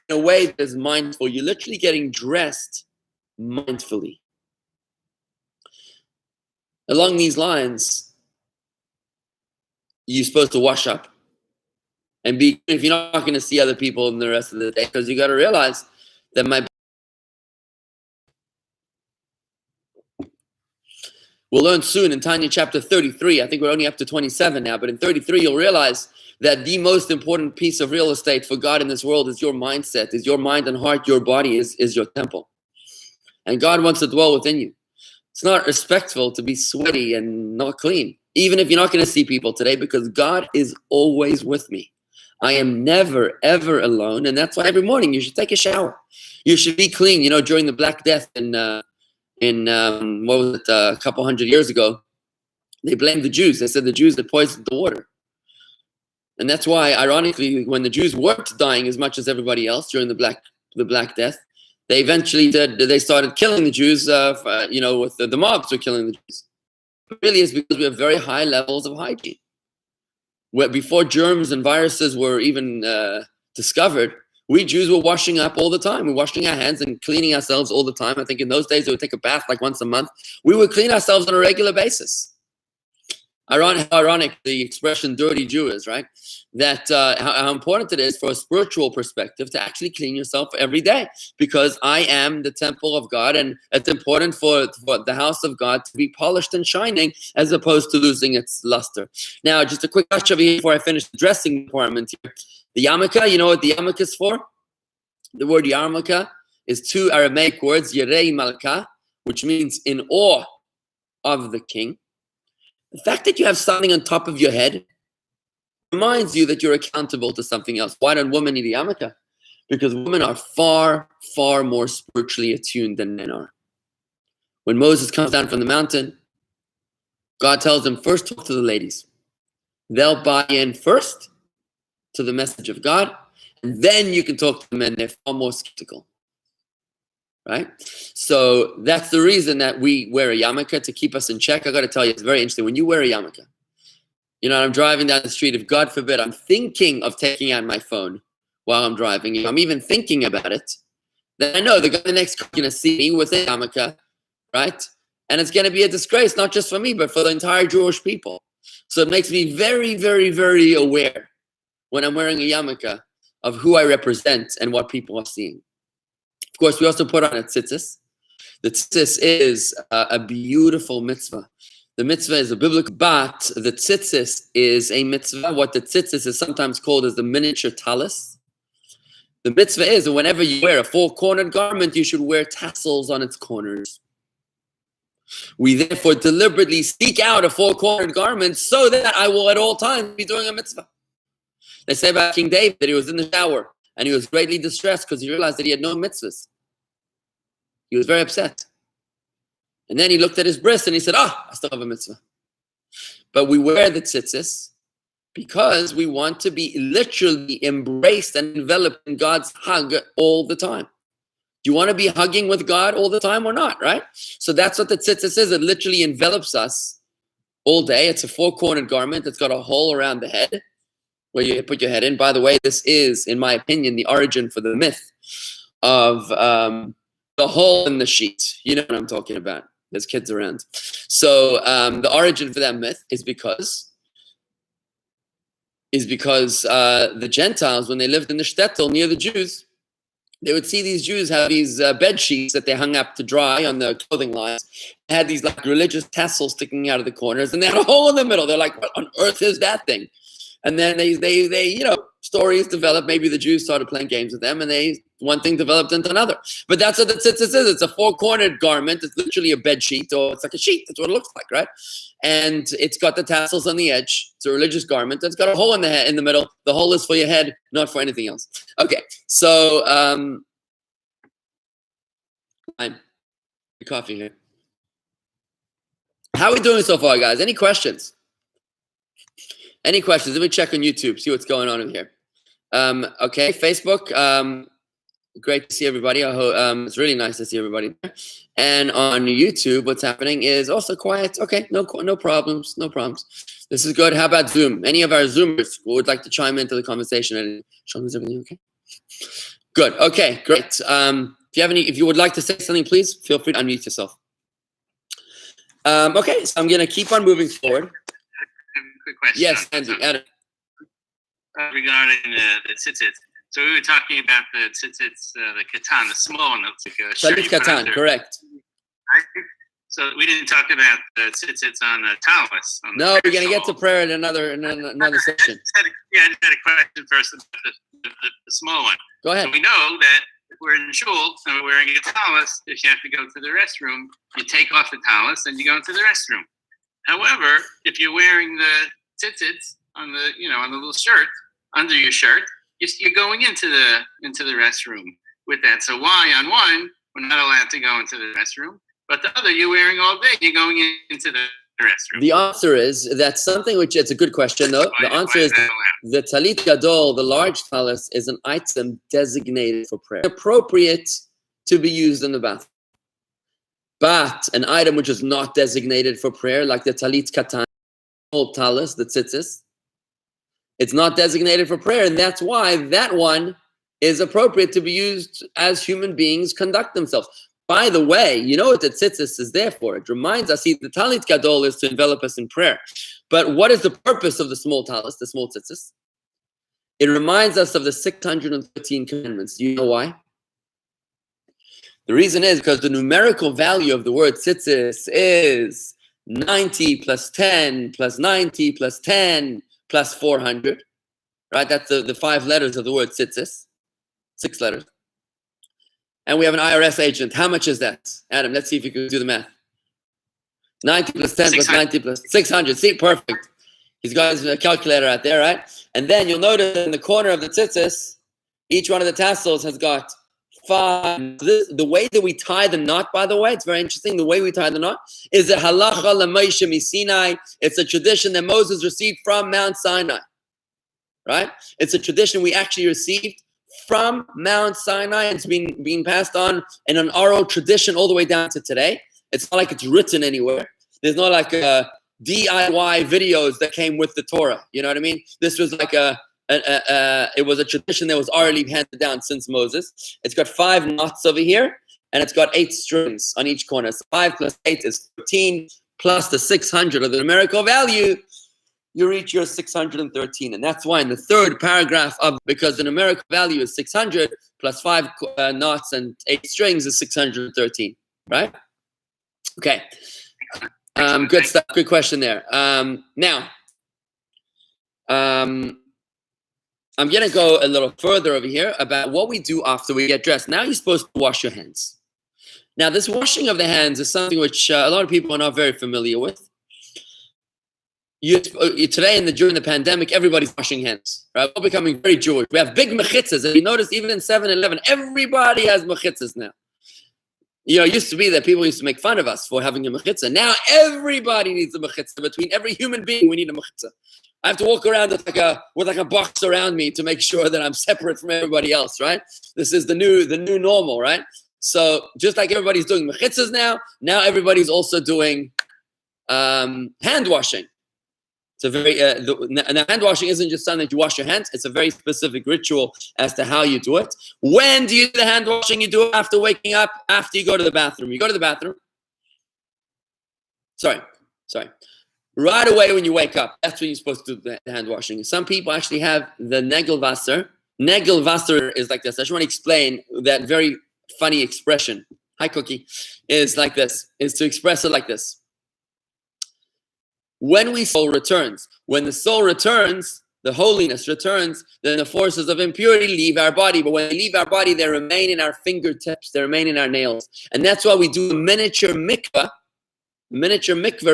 in a way that is mindful. You're literally getting dressed mindfully. Along these lines, you're supposed to wash up and be, if you're not going to see other people in the rest of the day, because you got to realize that we'll learn soon in Tanya chapter 33. I think we're only up to 27 now, but in 33 you'll realize that the most important piece of real estate for God in this world is your mindset, is your mind and heart. Your body is your temple. And God wants to dwell within you. It's not respectful to be sweaty and not clean, even if you're not going to see people today, because God is always with me. I am never, ever alone. And that's why every morning you should take a shower. You should be clean. You know, during the Black Death in what was it, a couple hundred years ago, they blamed the Jews. They said the Jews had poisoned the water. And that's why, ironically, when the Jews weren't dying as much as everybody else during the Black Death, they eventually they started killing the Jews, with the mobs were killing the Jews. It really is because we have very high levels of hygiene. Where before germs and viruses were even discovered, we Jews were washing up all the time. We're washing our hands and cleaning ourselves all the time. I think in those days, they would take a bath like once a month. We would clean ourselves on a regular basis. Ironic, the expression dirty Jew is, right? That how important it is for a spiritual perspective to actually clean yourself every day, because I am the temple of God, and it's important for the house of God to be polished and shining as opposed to losing its luster. Now, just a quick touch over here before I finish the dressing department here. The yarmulke, you know what the yarmulke is for? The word yarmulke is two Aramaic words, Yerei Malka, which means in awe of the king. The fact that you have something on top of your head reminds you that you're accountable to something else. Why don't women need a yarmulke? Because women are far, far more spiritually attuned than men are. When Moses comes down from the mountain, God tells him, first talk to the ladies. They'll buy in first to the message of God, and then you can talk to the men. They're far more skeptical. Right? So that's the reason that we wear a yarmulke, to keep us in check. I got to tell you, it's very interesting. When you wear a yarmulke, I'm driving down the street. If God forbid, I'm thinking of taking out my phone while I'm driving. If I'm even thinking about it, then I know the guy in the next car is going to see me with a yarmulke, right? And it's going to be a disgrace, not just for me, but for the entire Jewish people. So it makes me very, very, very aware when I'm wearing a yarmulke of who I represent and what people are seeing. Of course, we also put on a tzitzis. The tzitzis is a beautiful mitzvah. The mitzvah is a biblical, but the tzitzis is a mitzvah. What the tzitzis is sometimes called as the miniature talis. The mitzvah is that whenever you wear a four-cornered garment, you should wear tassels on its corners. We therefore deliberately seek out a four-cornered garment so that I will at all times be doing a mitzvah. They say about King David that he was in the shower and he was greatly distressed because he realized that he had no mitzvahs. He was very upset. And then he looked at his bris and he said, I still have a mitzvah. But we wear the tzitzis because we want to be literally embraced and enveloped in God's hug all the time. Do you want to be hugging with God all the time or not, right? So that's what the tzitzis is. It literally envelops us all day. It's a four-cornered garment that's got a hole around the head where you put your head in. By the way, this is, in my opinion, the origin for the myth of the hole in the sheet. You know what I'm talking about. There's kids around. So the origin for that myth is because the Gentiles, when they lived in the shtetl near the Jews, they would see these Jews have these bed sheets that they hung up to dry on the clothing lines. They had these like religious tassels sticking out of the corners, and they had a hole in the middle. They're like, what on earth is that thing? And then they stories developed. Maybe the Jews started playing games with them, and one thing developed into another. But that's what the tzitzis is. It's a four-cornered garment. It's literally a bed sheet, or it's like a sheet. That's what it looks like, right? And it's got the tassels on the edge. It's a religious garment. It's got a hole in the head, in the middle. The hole is for your head, not for anything else. Okay, so I'm coffee here. How are we doing so far, guys? Any questions? Any questions? Let me check on YouTube, see what's going on in here. Okay, Facebook. Great to see everybody. I hope, it's really nice to see everybody there. And on YouTube, what's happening is also quiet. Okay, no problems, no problems. This is good. How about Zoom? Any of our Zoomers who would like to chime into the conversation? And Sean, is everything okay? Good. Okay, great. If you would like to say something, please feel free to unmute yourself. Okay, so I'm going to keep on moving forward. Quick question. Yes, Andy. Adam. Regarding the tzitzit. So we were talking about the tzitzits, the katan, the small one. That's like a Talit katan, correct. Right? So we didn't talk about the tzitzits on the talis. No, we're going to get to prayer in another session. I just had a question first about the small one. Go ahead. So we know that if we're in shul and we're wearing a talis, if you have to go to the restroom, you take off the talis and you go into the restroom. However, if you're wearing the tzitzits on the little shirt under your shirt, you're going into the restroom with that. So why on one we're not allowed to go into the restroom, but the other you're wearing all day, you're going into the restroom? The answer is that's something which it's a good question though. The answer is the talit gadol, the large talis, is an item designated for prayer, appropriate to be used in the bathroom. But an item which is not designated for prayer, like the talit katan, old talis, the tzitzis, it's not designated for prayer, and that's why that one is appropriate to be used as human beings conduct themselves. By the way, you know what the tzitzis is there for? It reminds us, the talit gadol is to envelop us in prayer. But what is the purpose of the small talis, the small tzitzis? It reminds us of the 613 commandments. Do you know why? The reason is because the numerical value of the word tzitzis is 90 plus 10 plus 90 plus 10 plus 400, right? That's the 5 letters of the word tzitzis, 6 letters. And we have an IRS agent. How much is that? Adam, let's see if you can do the math. 90 plus 10 plus 90 plus 600. See, perfect. He's got his calculator out there, right? And then you'll notice in the corner of the tzitzis, each one of the tassels has got 5. The way that we tie the knot, by the way, it's very interesting. The way we tie the knot is a halacha l'Moshe miSinai. It's a tradition that Moses received from Mount Sinai, right? It's a tradition we actually received from Mount Sinai. It's being passed on in an oral tradition all the way down to today. It's not like it's written anywhere. There's not like DIY videos that came with the Torah. You know what I mean? This was like it was a tradition that was already handed down since Moses. It's got 5 knots over here, and it's got 8 strings on each corner. So 5 plus 8 is 13, plus the 600 of the numerical value, you reach your 613. And that's why in the 3rd paragraph because the numerical value is 600 plus 5 knots and 8 strings is 613, right? Okay. Good stuff. Good question there. Now, I'm going to go a little further over here about what we do after we get dressed. Now you're supposed to wash your hands. Now, this washing of the hands is something which a lot of people are not very familiar with. Today, during the pandemic, everybody's washing hands. Right? We're becoming very Jewish. We have big mechitzas. And you notice even in 7-Eleven, everybody has mechitzas now. You know, it used to be that people used to make fun of us for having a mechitza. Now everybody needs a mechitza. Between every human being, we need a mechitza. I have to walk around with like a box around me to make sure that I'm separate from everybody else, right? This is the new normal, right? So just like everybody's doing mechitzas now everybody's also doing hand washing. It's a very now hand washing isn't just something that you wash your hands. It's a very specific ritual as to how you do it. When do you do the hand washing? You do it after waking up, after you go to the bathroom. You go to the bathroom. Sorry. Right away when you wake up, that's when you're supposed to do the hand washing. Some people actually have the Negelwasser. Negelwasser is like this. I just want to explain that very funny expression. Hi, Cookie. Is like this. Is to express it like this. When the soul returns, the holiness returns, then the forces of impurity leave our body. But when they leave our body, they remain in our fingertips. They remain in our nails. And that's why we do a miniature mikvah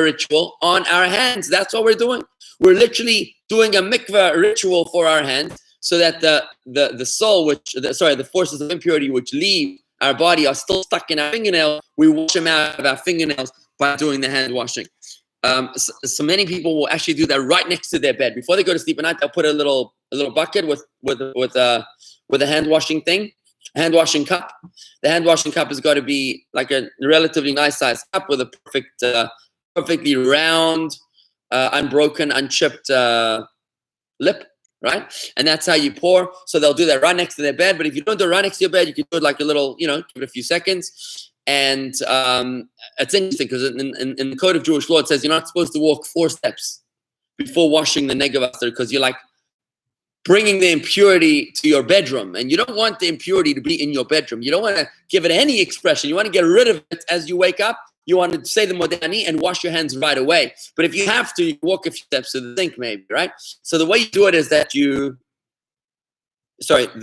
ritual on our hands. That's what we're doing. We're literally doing a mikvah ritual for our hands, so that the soul, the forces of impurity which leave our body are still stuck in our fingernail. We wash them out of our fingernails by doing the hand washing. So many people will actually do that right next to their bed before they go to sleep at night. They'll put a little bucket with a hand washing thing. Hand washing cup. The hand washing cup has got to be like a relatively nice size cup with a perfectly round, unbroken, unchipped lip, right? And that's how you pour. So they'll do that right next to their bed. But if you don't do it right next to your bed, you can do it like a little, give it a few seconds. And it's interesting because in the code of Jewish law, it says you're not supposed to walk 4 steps before washing the Negelwasser, because you're like bringing the impurity to your bedroom, and you don't want the impurity to be in your bedroom. You don't want to give it any expression. You want to get rid of it as you wake up. You want to say the Modani and wash your hands right away. But if you have to, you walk a few steps to the sink, maybe, right? So the way you do it is that the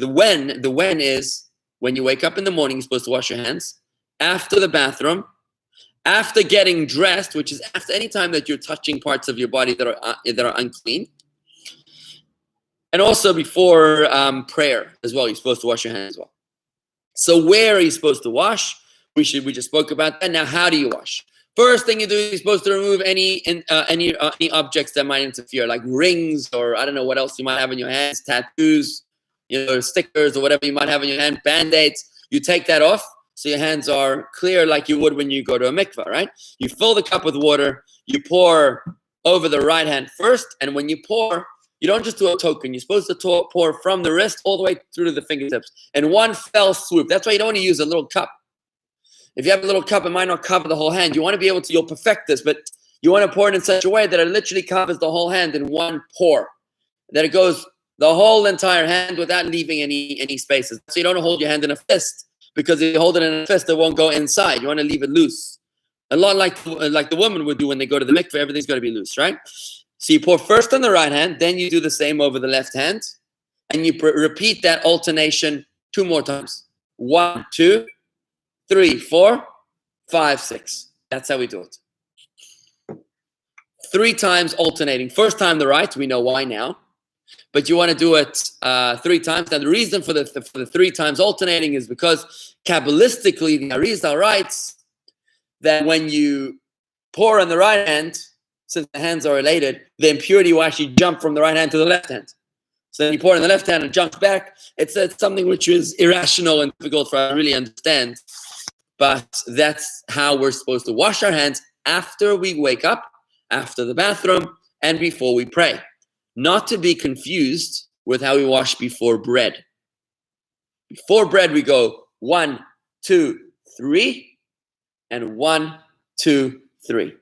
when is when you wake up in the morning, you're supposed to wash your hands. After the bathroom, after getting dressed, which is after any time that you're touching parts of your body that are unclean. And also before prayer as well, you're supposed to wash your hands as well. So where are you supposed to wash? We just spoke about that. Now, how do you wash? First thing you do, you're supposed to remove any objects that might interfere, like rings, or I don't know what else you might have in your hands, tattoos, stickers or whatever you might have in your hand, band-aids. You take that off so your hands are clear like you would when you go to a mikvah, right? You fill the cup with water. You pour over the right hand first, and when you pour, you don't just do a token. You're supposed to pour from the wrist all the way through to the fingertips in one fell swoop. That's why you don't want to use a little cup. If you have a little cup, it might not cover the whole hand. You want to be able to, you'll perfect this, but you want to pour it in such a way that it literally covers the whole hand in one pour. That it goes the whole entire hand without leaving any spaces. So you don't hold your hand in a fist, because if you hold it in a fist, it won't go inside. You want to leave it loose. A lot like the woman would do when they go to the mikveh, everything's got to be loose, right? So you pour first on the right hand, then you do the same over the left hand, and you repeat that alternation 2 more times. 1, 2, 3, 4, 5, 6. That's how we do it. 3 times alternating. First time the right, we know why now, but you want to do it 3 times. Now the reason for the 3 times alternating is because Kabbalistically, the Arizal writes that when you pour on the right hand, since the hands are related, the impurity will actually jump from the right hand to the left hand. So then you pour it in the left hand and it jumps back. It's something which is irrational and difficult for us to really understand. But that's how we're supposed to wash our hands after we wake up, after the bathroom, and before we pray. Not to be confused with how we wash before bread. Before bread, we go 1, 2, 3, and 1, 2, 3.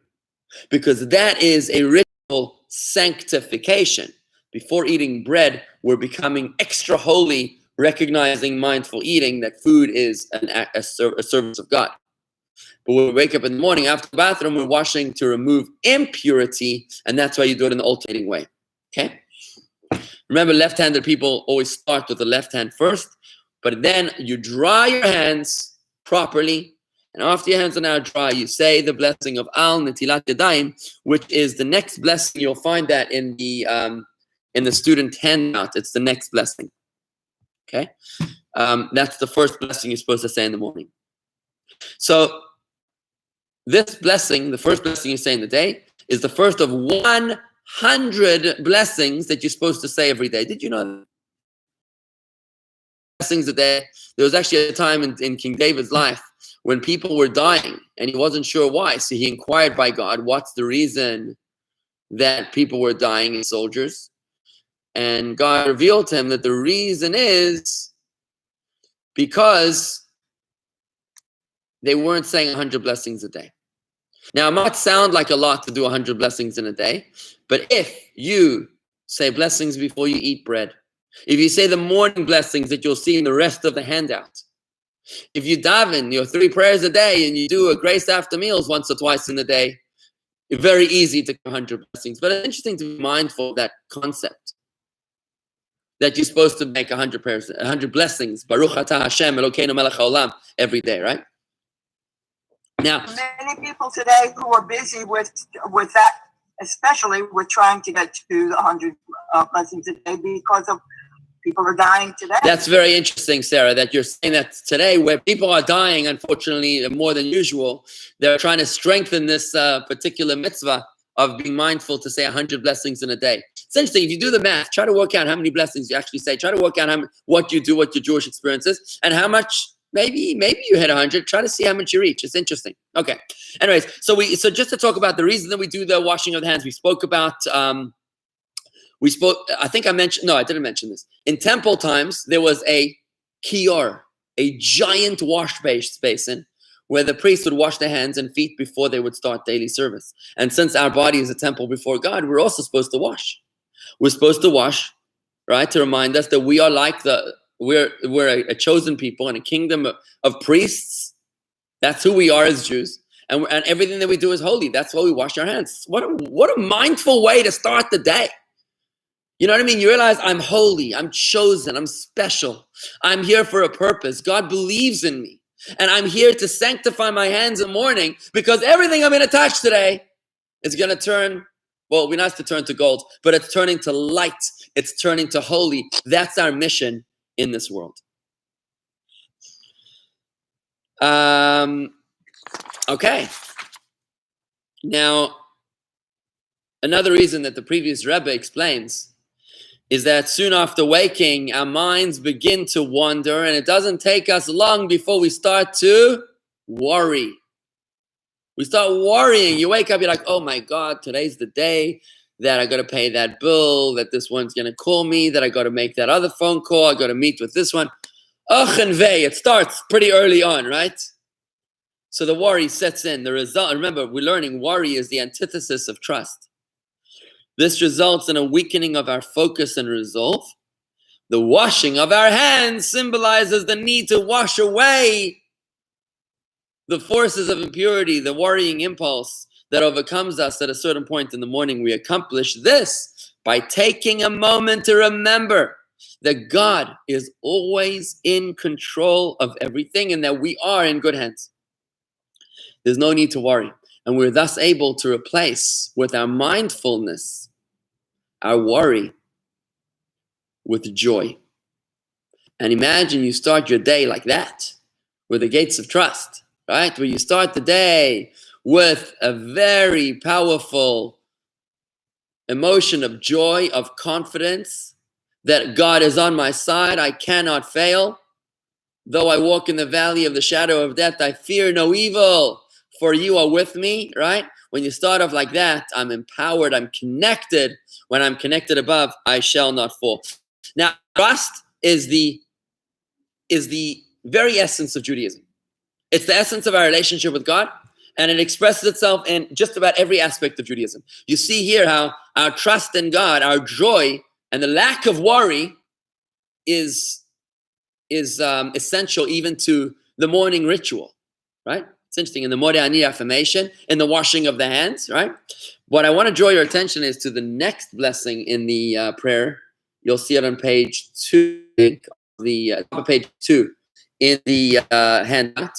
Because that is a ritual sanctification. Before eating bread, we're becoming extra holy, recognizing mindful eating, that food is a service of God. But when we wake up in the morning after the bathroom, we're washing to remove impurity, and that's why you do it in the alternating way. Okay? Remember, left-handed people always start with the left hand first, but then you dry your hands properly. And after your hands are now dry, you say the blessing of Al Netilat Yadayim, which is the next blessing. You'll find that in the student handout. It's the next blessing. Okay, that's the first blessing you're supposed to say in the morning. So this blessing, the first blessing you say in the day, is the first of 100 blessings that you're supposed to say every day. Did you know that? Blessings a day. There was actually a time in King David's life when people were dying and he wasn't sure why. So he inquired by God, what's the reason that people were dying as soldiers? And God revealed to him that the reason is because they weren't saying 100 blessings a day. Now, it might sound like a lot to do 100 blessings in a day, but if you say blessings before you eat bread, if you say the morning blessings that you'll see in the rest of the handout, if you daven your 3 prayers a day and you do a grace after meals once or twice in the day, it's very easy to 100 blessings. But it's interesting to be mindful of that concept, that you're supposed to make 100 prayers, 100 blessings, Baruch Atah Hashem Elokeinu Melech HaOlam, every day, right? Now, many people today who are busy with that, especially with trying to get to the 100 blessings a day, because of people are dying today. That's very interesting, Sarah, that you're saying that today, where people are dying, unfortunately, more than usual, they're trying to strengthen this particular mitzvah of being mindful to say 100 blessings in a day. Essentially, if you do the math, try to work out how many blessings you actually say. Try to work out what you do, what your Jewish experience is, and how much. Maybe you hit 100. Try to see how much you reach. It's interesting. Okay. Anyways, so just to talk about the reason that we do the washing of the hands, we spoke about. I think I mentioned. No, I didn't mention this. In temple times, there was a kior, a giant wash basin, where the priests would wash their hands and feet before they would start daily service. And since our body is a temple before God, we're also supposed to wash. We're supposed to wash, right, to remind us that we are like we're a chosen people and a kingdom of priests. That's who we are as Jews, and everything that we do is holy. That's why we wash our hands. What a mindful way to start the day. You know what I mean? You realize I'm holy, I'm chosen, I'm special. I'm here for a purpose. God believes in me, and I'm here to sanctify my hands in the morning, because everything I'm going to touch today is going to turn. Well, it'd be nice to turn to gold, but it's turning to light. It's turning to holy. That's our mission in this world. Okay. Now, another reason that the previous Rebbe explains is that soon after waking, our minds begin to wander, and it doesn't take us long before we start to worry. We start worrying. You wake up, you're like, oh my God, today's the day that I got to pay that bill, that this one's going to call me, that I got to make that other phone call, I got to meet with this one. Ach and vey, it starts pretty early on, right? So the worry sets in. The result, remember, we're learning worry is the antithesis of trust. This results in a weakening of our focus and resolve. The washing of our hands symbolizes the need to wash away the forces of impurity, the worrying impulse that overcomes us at a certain point in the morning. We accomplish this by taking a moment to remember that God is always in control of everything and that we are in good hands. There's no need to worry. And we're thus able to replace with our mindfulness, our worry, with joy. And imagine you start your day like that, with the gates of trust, right? Where you start the day with a very powerful emotion of joy, of confidence, that God is on my side, I cannot fail. Though I walk in the valley of the shadow of death, I fear no evil, for you are with me, right? When you start off like that, I'm empowered, I'm connected. When I'm connected above, I shall not fall. Now, trust is the very essence of Judaism. It's the essence of our relationship with God, and it expresses itself in just about every aspect of Judaism. You see here how our trust in God, our joy, and the lack of worry is essential even to the morning ritual, right? It's interesting, in the Modeh Ani affirmation, in the washing of the hands, right? What I want to draw your attention is to the next blessing in the prayer. You'll see it on page 2, page 2 in the handout.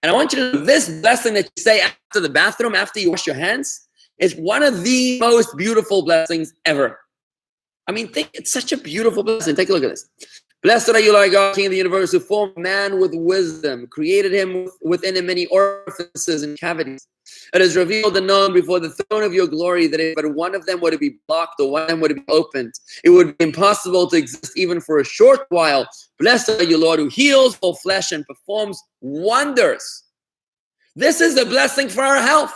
And I want you to know this blessing that you say after the bathroom, after you wash your hands, is one of the most beautiful blessings ever. I mean, it's such a beautiful blessing. Take a look at this. Blessed are you, Lord God, King of the universe, who formed man with wisdom, created him within him many orifices and cavities. It is revealed and known before the throne of your glory that if but one of them were to be blocked or one of them were to be opened, it would be impossible to exist even for a short while. Blessed are you, Lord, who heals all flesh and performs wonders. This is the blessing for our health.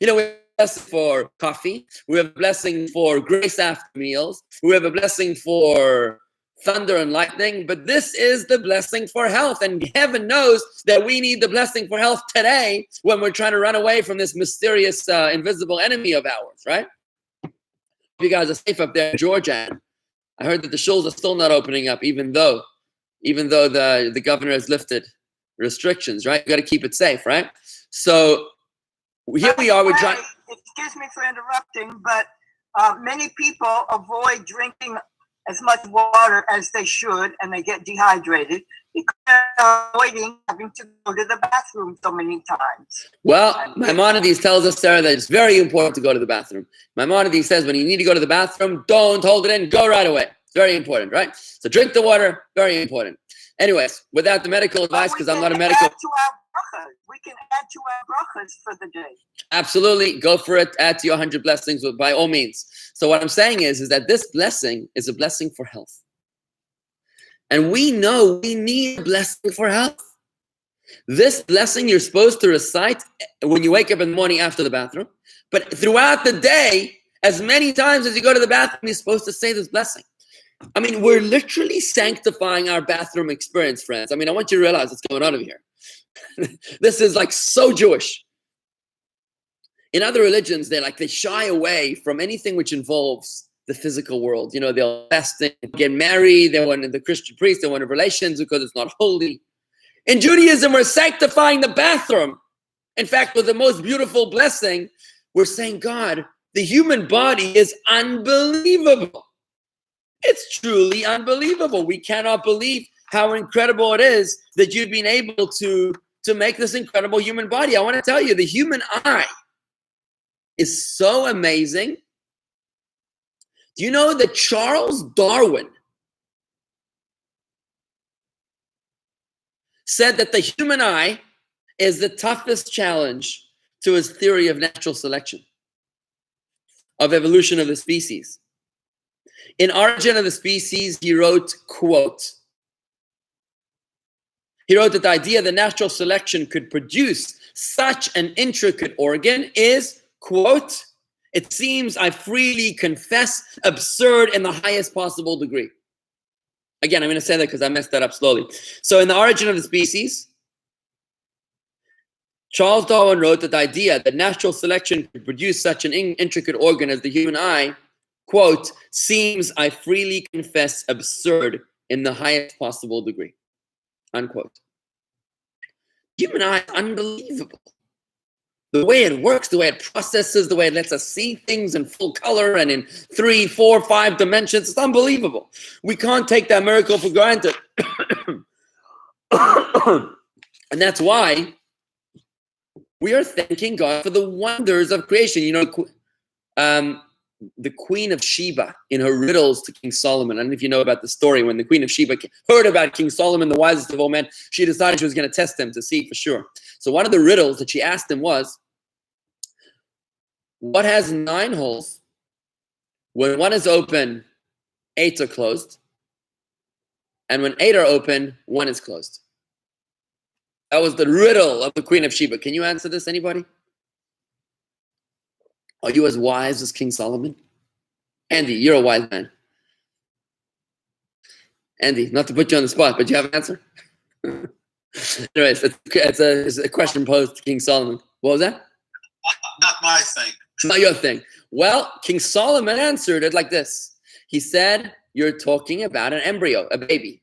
You know, we have a blessing for coffee. We have a blessing for grace after meals. We have a blessing for thunder and lightning, but this is the blessing for health, and heaven knows that we need the blessing for health today when we're trying to run away from this mysterious invisible enemy of ours, right? You guys are safe up there in Georgia. I heard that the shuls are still not opening up, even though the governor has lifted restrictions, right? You got to keep it safe, right? So here we are. We're trying. Excuse me for interrupting, but many people avoid drinking as much water as they should, and they get dehydrated because they're avoiding having to go to the bathroom so many times. Well, Maimonides tells us, Sarah, that it's very important to go to the bathroom. Maimonides says when you need to go to the bathroom, don't hold it in, go right away. It's very important, right? So drink the water, very important. Anyways, without the medical advice, because I'm not a medical... We can add to our brachas for the day. Absolutely, go for it. Add to your 100 blessings by all means. So what I'm saying is that this blessing is a blessing for health. And we know we need a blessing for health. This blessing you're supposed to recite when you wake up in the morning after the bathroom. But throughout the day, as many times as you go to the bathroom, you're supposed to say this blessing. I mean, we're literally sanctifying our bathroom experience, friends. I mean, I want you to realize what's going on over here. This is like so Jewish. In other religions, they shy away from anything which involves the physical world. You know, they'll fast, get married, they want the Christian priest, they want relations because it's not holy. In Judaism, we're sanctifying the bathroom. In fact, with the most beautiful blessing, we're saying, God, the human body is unbelievable. It's truly unbelievable. We cannot believe how incredible it is that you've been able to make this incredible human body. I want to tell you, the human eye is so amazing. Do you know that Charles Darwin said that the human eye is the toughest challenge to his theory of natural selection, of evolution of the species? In Origin of the Species, he wrote, quote, he wrote that the idea that natural selection could produce such an intricate organ is, quote, it seems, I freely confess, absurd in the highest possible degree. Again, I'm going to say that because I messed that up slowly. So in the Origin of the Species, Charles Darwin wrote that the idea that natural selection could produce such an intricate organ as the human eye, quote, seems, I freely confess, absurd in the highest possible degree, unquote. Human eye is unbelievable. The way it works, the way it processes, the way it lets us see things in full color and in 3, 4, 5 dimensions, it's unbelievable. We can't take that miracle for granted. And that's why we are thanking God for the wonders of creation. You know, the Queen of Sheba, in her riddles to King Solomon, I don't know if you know about the story, when the Queen of Sheba heard about King Solomon, the wisest of all men, she decided she was going to test him to see for sure. So one of the riddles that she asked him was, what has 9 holes? When 1 is open, 8 are closed. And when 8 are open, 1 is closed. That was the riddle of the Queen of Sheba. Can you answer this, anybody? Are you as wise as King Solomon? Andy, you're a wise man. Andy, not to put you on the spot, but you have an answer? Anyways, it's a question posed to King Solomon. What was that? Not my thing. Not your thing. Well, King Solomon answered it like this. He said, you're talking about an embryo, a baby.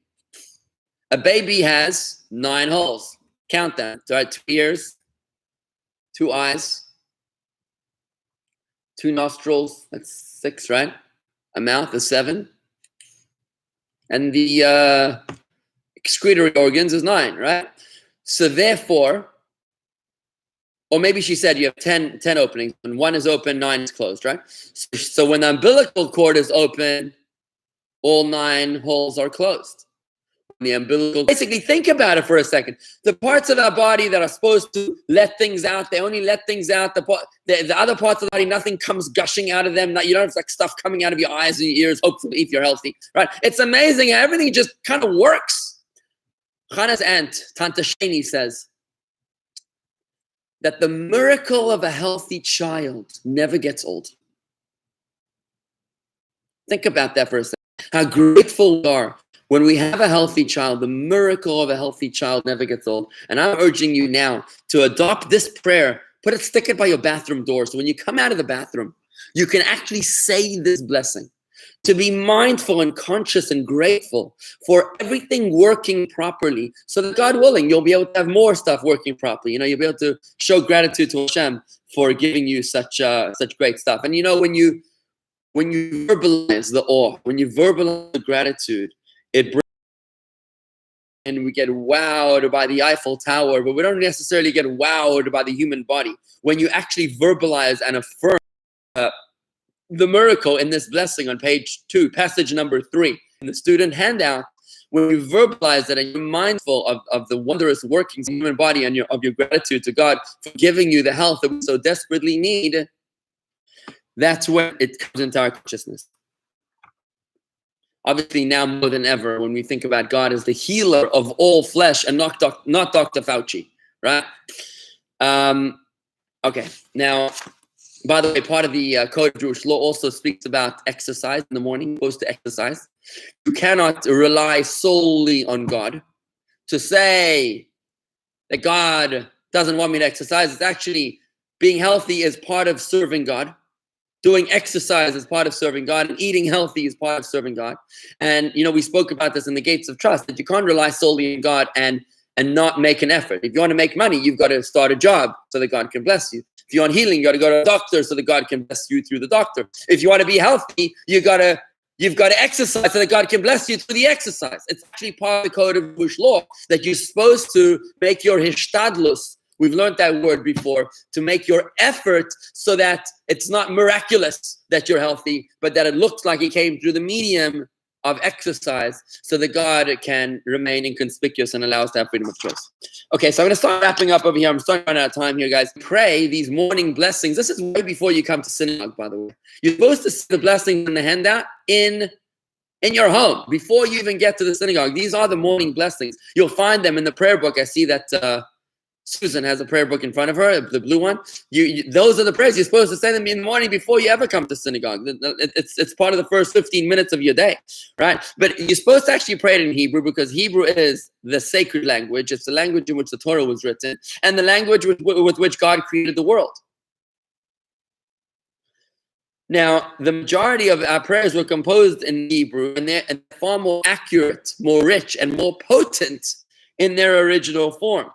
A baby has 9 holes. Count them. There are 2 ears, 2 eyes, 2 nostrils, that's 6, right? A mouth is 7. And the excretory organs is 9, right? So therefore, or maybe she said you have 10 openings. When 1 is open, 9 is closed, right? So when the umbilical cord is open, all 9 holes are closed. the umbilical. Basically, think about it for a second. The parts of our body that are supposed to let things out, they only let things out. The other parts of the body, nothing comes gushing out of them. You don't have like stuff coming out of your eyes and your ears, hopefully, if you're healthy, right? It's amazing. Everything just kind of works. Hannah's aunt, Tante Shani, says that the miracle of a healthy child never gets old. Think about that for a second. How grateful we are when we have a healthy child. The miracle of a healthy child never gets old. And I'm urging you now to adopt this prayer. Stick it by your bathroom door. So when you come out of the bathroom, you can actually say this blessing. To be mindful and conscious and grateful for everything working properly, so that God willing, you'll be able to have more stuff working properly. You'll be able to show gratitude to Hashem for giving you such great stuff. And when you verbalize the awe, when you verbalize the gratitude, it brings, and we get wowed by the Eiffel Tower, but we don't necessarily get wowed by the human body. When you actually verbalize and affirm the miracle in this blessing on page 2, passage number 3, in the student handout, when you verbalize that and you're mindful of the wondrous workings of the human body and of your gratitude to God for giving you the health that we so desperately need, that's when it comes into our consciousness. Obviously, now more than ever, when we think about God as the healer of all flesh and not Dr. Fauci, right? Okay, now, by the way, part of the Code of Jewish Law also speaks about exercise in the morning, supposed to exercise. You cannot rely solely on God to say that God doesn't want me to exercise. It's actually, being healthy is part of serving God. Doing exercise is part of serving God, and eating healthy is part of serving God. And, we spoke about this in the Gates of Trust, that you can't rely solely on God and not make an effort. If you want to make money, you've got to start a job so that God can bless you. If you want healing, you got to go to a doctor so that God can bless you through the doctor. If you want to be healthy, you've got to exercise so that God can bless you through the exercise. It's actually part of the Code of Jewish Law that you're supposed to make your hishtadlus. We've learned that word before, to make your effort so that it's not miraculous that you're healthy, but that it looks like it came through the medium of exercise so that God can remain inconspicuous and allow us to have freedom of choice. Okay, so I'm going to start wrapping up over here. I'm starting to run out of time here, guys. Pray these morning blessings. This is way before you come to synagogue, by the way. You're supposed to see the blessings in the handout in your home before you even get to the synagogue. These are the morning blessings. You'll find them in the prayer book. I see that Susan has a prayer book in front of her, the blue one. Those are the prayers. You're supposed to say them in the morning before you ever come to synagogue. It's part of the first 15 minutes of your day, right? But you're supposed to actually pray it in Hebrew, because Hebrew is the sacred language. It's the language in which the Torah was written, and the language with which God created the world. Now, the majority of our prayers were composed in Hebrew, and they're far more accurate, more rich, and more potent in their original form.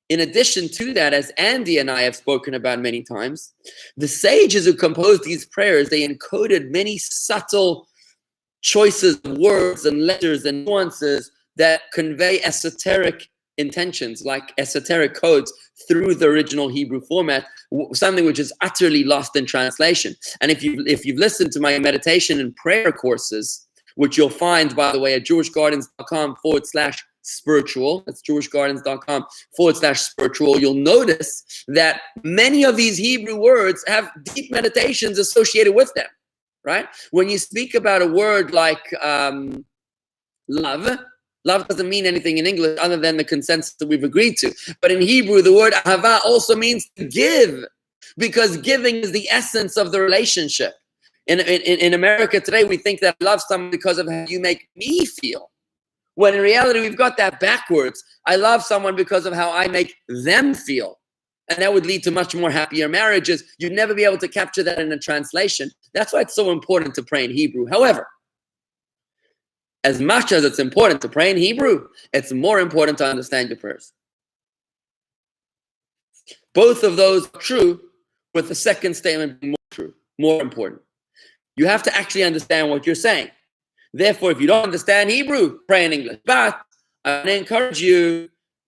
In addition to that, as Andy and I have spoken about many times, the sages who composed these prayers, they encoded many subtle choices of words and letters and nuances that convey esoteric intentions, like esoteric codes, through the original Hebrew format, something which is utterly lost in translation. And if you've listened to my meditation and prayer courses, which you'll find, by the way, at jewishgardens.com/spiritual. That's jewishgardens.com/spiritual. You'll notice that many of these Hebrew words have deep meditations associated with them, right? When you speak about a word like love doesn't mean anything in English other than the consensus that we've agreed to. But in Hebrew, the word ahava also means to give, because giving is the essence of the relationship. In America today, we think that I love someone because of how you make me feel. When in reality, we've got that backwards. I love someone because of how I make them feel. And that would lead to much more happier marriages. You'd never be able to capture that in a translation. That's why it's so important to pray in Hebrew. However, as much as it's important to pray in Hebrew, it's more important to understand your prayers. Both of those are true, with the second statement being more true, more important. You have to actually understand what you're saying. Therefore, if you don't understand Hebrew, pray in English. But I encourage you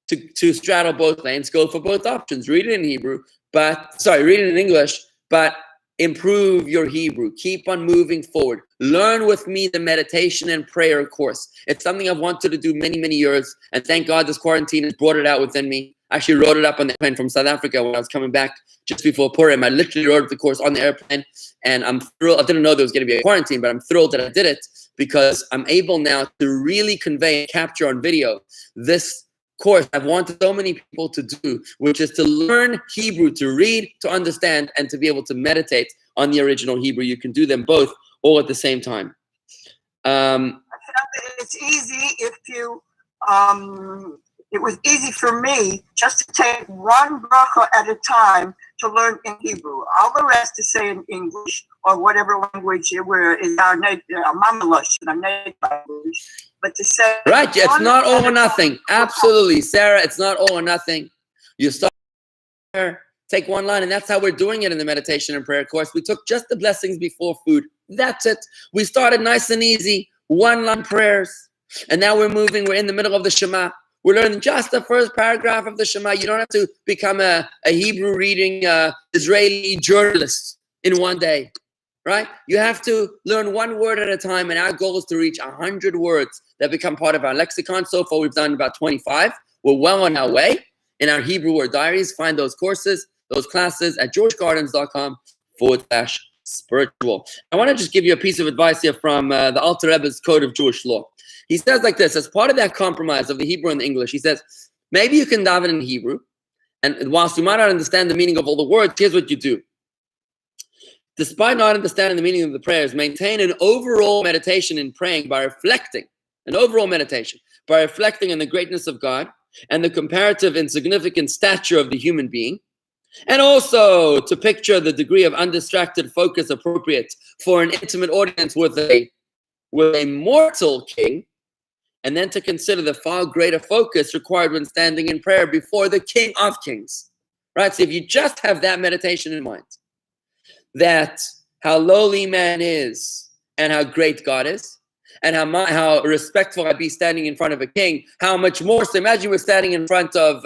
to straddle both lanes, go for both options. Read it in Hebrew, read it in English, but improve your Hebrew. Keep on moving forward. Learn with me the meditation and prayer course. It's something I've wanted to do many, many years. And thank God this quarantine has brought it out within me. I actually wrote it up on the plane from South Africa when I was coming back just before Purim. I literally wrote the course on the airplane. And I'm thrilled. I didn't know there was going to be a quarantine, but I'm thrilled that I did it because I'm able now to really convey and capture on video this course I've wanted so many people to do, which is to learn Hebrew, to read, to understand, and to be able to meditate on the original Hebrew. You can do them both all at the same time. I found that it's easy if you, it was easy for me just to take one bracha at a time to learn in Hebrew. All the rest to say in English or whatever language is our native, our mama lush, our native language. But to say right, it's not all or nothing. Absolutely, Sarah, it's not all or nothing. You start there, take one line, and that's how we're doing it in the meditation and prayer course. We took just the blessings before food. That's it. We started nice and easy, one line prayers, and now we're moving. We're in the middle of the Shema. We're learning just the first paragraph of the Shema. You don't have to become a Hebrew reading Israeli journalist in one day. Right? You have to learn one word at a time, and our goal is to reach 100 words that become part of our lexicon. So far, we've done about 25. We're well on our way. In our Hebrew word diaries, find those courses, those classes at georgegardens.com/spiritual. I want to just give you a piece of advice here from the Alter Rebbe's Code of Jewish Law. He says like this, as part of that compromise of the Hebrew and the English, he says, maybe you can daven in Hebrew, and whilst you might not understand the meaning of all the words, here's what you do. Despite not understanding the meaning of the prayers, maintain an overall meditation in praying by reflecting, on the greatness of God and the comparative insignificant stature of the human being, and also to picture the degree of undistracted focus appropriate for an intimate audience with a mortal king, and then to consider the far greater focus required when standing in prayer before the King of Kings. Right? So if you just have that meditation in mind, that how lowly man is and how great God is, and how respectful I'd be standing in front of a king, how much more. So imagine we're standing in front of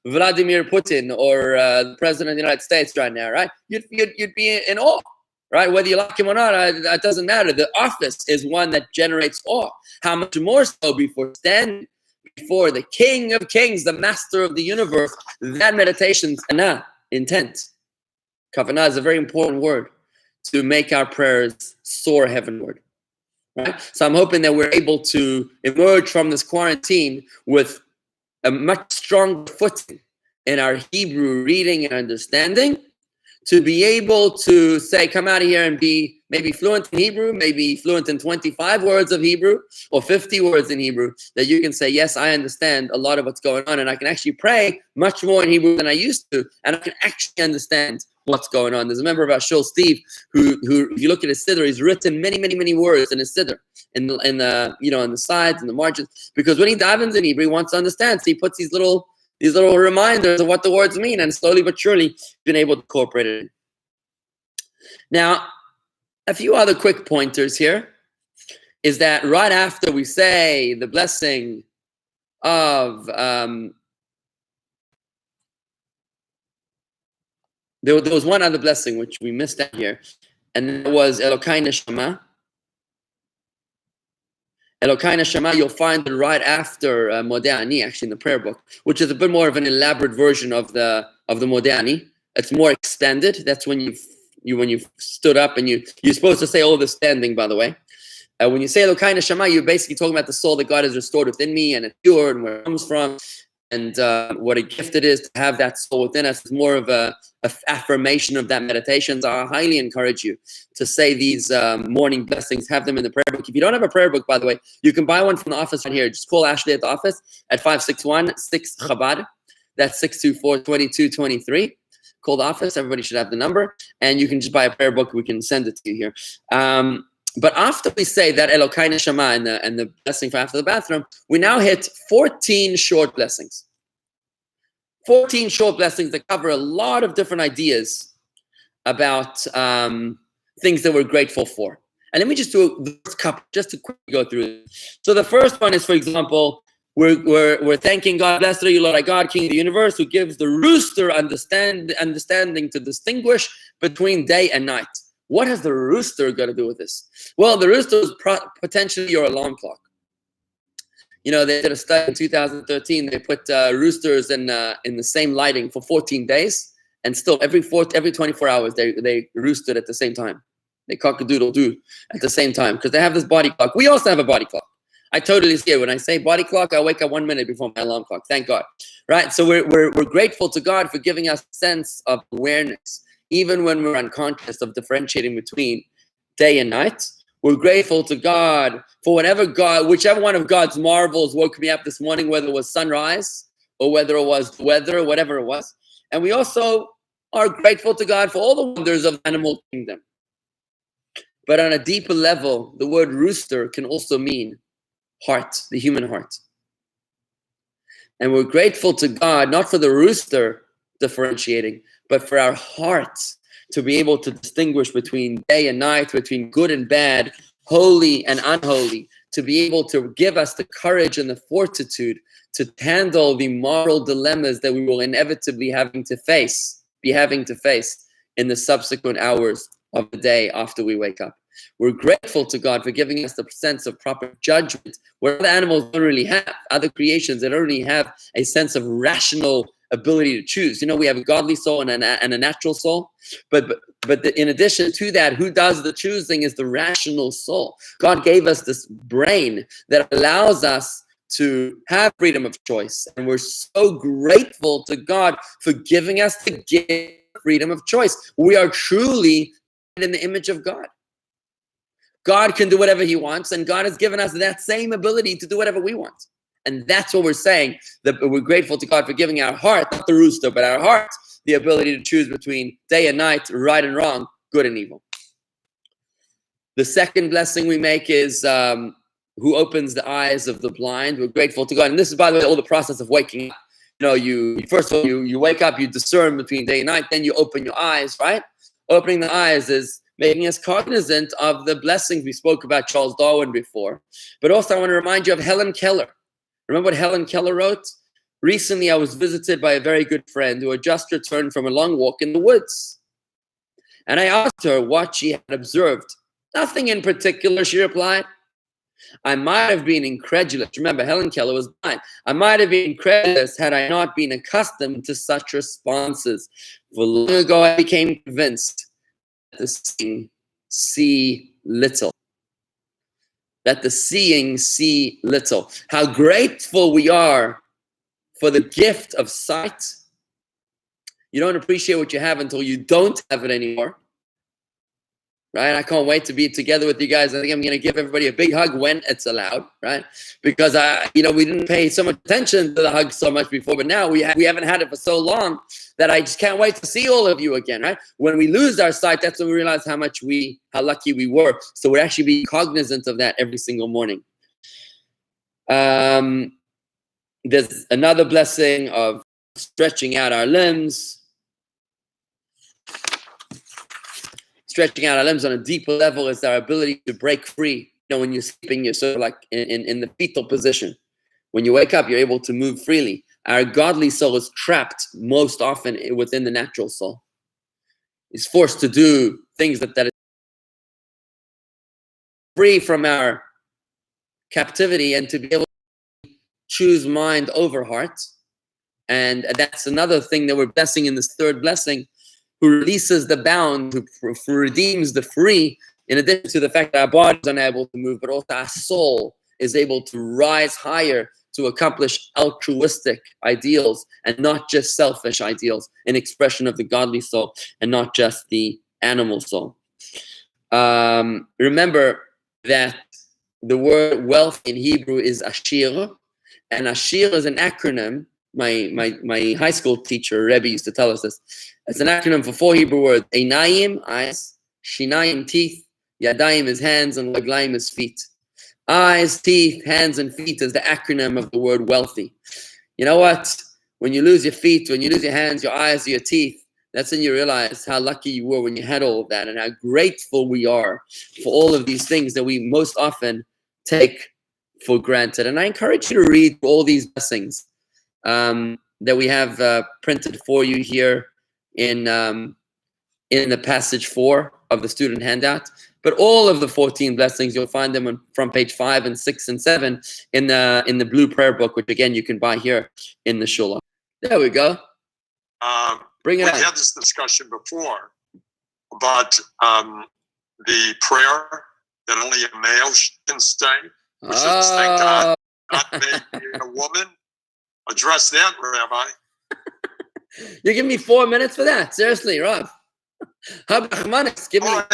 Vladimir Putin or the President of the United States right now, right? You'd be in awe, right? Whether you like him or not, it doesn't matter. The office is one that generates awe. How much more so before standing before the King of Kings, the Master of the universe. That meditation's intent. Kavanah is a very important word to make our prayers soar heavenward. Right? So I'm hoping that we're able to emerge from this quarantine with a much stronger footing in our Hebrew reading and understanding, to be able to say, come out of here and be maybe fluent in Hebrew, maybe fluent in 25 words of Hebrew or 50 words in Hebrew, that you can say, yes, I understand a lot of what's going on, and I can actually pray much more in Hebrew than I used to, and I can actually understand what's going on. There's a member of our show, Steve, who if you look at his siddur, he's written many, many, many words in his siddur, in the sides and the margins, because when he davens in Hebrew, he wants to understand. So he puts these little reminders of what the words mean, and slowly but surely been able to incorporate it in. Now, a few other quick pointers here is that right after we say the blessing of there was one other blessing which we missed out here, and it was Elokai Neshama. Elokai Neshama, you'll find it right after Modeh Ani, actually in the prayer book, which is a bit more of an elaborate version of the Modeh Ani. It's more extended. That's when you stood up, and you're supposed to say all this standing, by the way. When you say Elokai Neshama, you're basically talking about the soul that God has restored within me, and it's pure, and where it comes from, and what a gift it is to have that soul within us. It's more of a affirmation of that meditation. So I highly encourage you to say these morning blessings, have them in the prayer book. If you don't have a prayer book, by the way, you can buy one from the office right here. Just call Ashley at the office at 561-6-Chabad. That's 624-2223. Call the office. Everybody should have the number, and you can just buy a prayer book. We can send it to you here. But after we say that Elokai Neshama and the blessing for after the bathroom, we now hit 14 short blessings. 14 short blessings that cover a lot of different ideas about things that we're grateful for. And let me just do a couple, just to quickly go through it. So the first one is, for example, We're thanking God. Blessed are you, Lord our God, King of the universe, who gives the rooster understanding to distinguish between day and night. What has the rooster got to do with this? Well, the rooster is potentially your alarm clock. You know, they did a study in 2013. They put roosters in the same lighting for 14 days, and still every 24 hours they roosted at the same time. They cock-a-doodle-doo at the same time because they have this body clock. We also have a body clock. I totally see it. When I say body clock, I wake up 1 minute before my alarm clock. Thank God, right? So we're grateful to God for giving us a sense of awareness, even when we're unconscious of differentiating between day and night. We're grateful to God for whichever one of God's marvels woke me up this morning, whether it was sunrise or whether it was weather or whatever it was. And we also are grateful to God for all the wonders of the animal kingdom. But on a deeper level, the word rooster can also mean heart, the human heart. And we're grateful to God, not for the rooster differentiating, but for our hearts to be able to distinguish between day and night, between good and bad, holy and unholy, to be able to give us the courage and the fortitude to handle the moral dilemmas that we will inevitably be having to face in the subsequent hours of the day after we wake up. We're grateful to God for giving us the sense of proper judgment, where other animals don't really have, other creations that don't really have a sense of rational ability to choose. You know, we have a godly soul and a natural soul, but in addition to that, who does the choosing is the rational soul. God gave us this brain that allows us to have freedom of choice, and we're so grateful to God for giving us the gift of freedom of choice. We are truly in the image of God. God can do whatever he wants, and God has given us that same ability to do whatever we want. And that's what we're saying, that we're grateful to God for giving our heart, not the rooster, but our heart, the ability to choose between day and night, right and wrong, good and evil. The second blessing we make is who opens the eyes of the blind. We're grateful to God. And this is, by the way, all the process of waking up. You know, you first of all, you wake up, you discern between day and night, then you open your eyes, right? Opening the eyes is making us cognizant of the blessings. We spoke about Charles Darwin before. But also I want to remind you of Helen Keller. Remember what Helen Keller wrote? Recently, I was visited by a very good friend who had just returned from a long walk in the woods. And I asked her what she had observed. Nothing in particular, she replied. I might have been incredulous. Remember, Helen Keller was blind. I might have been incredulous had I not been accustomed to such responses. For long ago, I became convinced that the seeing see little. That the seeing see little. How grateful we are for the gift of sight. You don't appreciate what you have until you don't have it anymore. Right? I can't wait to be together with you guys. I think I'm going to give everybody a big hug when it's allowed, right? Because we didn't pay so much attention to the hug so much before, but now we haven't had it for so long that I just can't wait to see all of you again, right? When we lose our sight, that's when we realize how lucky we were. So we're actually being cognizant of that every single morning. There's another blessing of stretching out our limbs. Stretching out our limbs on a deeper level is our ability to break free. You know, when you're sleeping, you're sort of like in the fetal position. When you wake up, you're able to move freely. Our godly soul is trapped most often within the natural soul. It's forced to do things that is free from our captivity and to be able to choose mind over heart. And that's another thing that we're blessing in this third blessing, who releases the bound, who redeems the free, in addition to the fact that our body is unable to move, but also our soul is able to rise higher to accomplish altruistic ideals and not just selfish ideals, an expression of the godly soul and not just the animal soul. Remember that the word wealth in Hebrew is ashir, and ashir is an acronym. My high school teacher, Rabbi, used to tell us this. It's an acronym for 4 Hebrew words: Einayim, eyes; Shinayim, teeth; Yadayim is hands; and Raglayim is feet. Eyes, teeth, hands, and feet is the acronym of the word wealthy. You know what? When you lose your feet, when you lose your hands, your eyes, your teeth, that's when you realize how lucky you were when you had all of that, and how grateful we are for all of these things that we most often take for granted. And I encourage you to read all these blessings that we have printed for you here in the passage 4 of the student handout. But all of the 14 blessings, you'll find them from page 5 and 6 and 7 in the blue prayer book, which again you can buy here in the shul. There we go. Bring it on. We had this discussion before about the prayer that only a male can say. Which is, thank God, not maybe a woman. Address that, Rabbi. You give me 4 minutes for that? Seriously, Rob. How about give me? Well,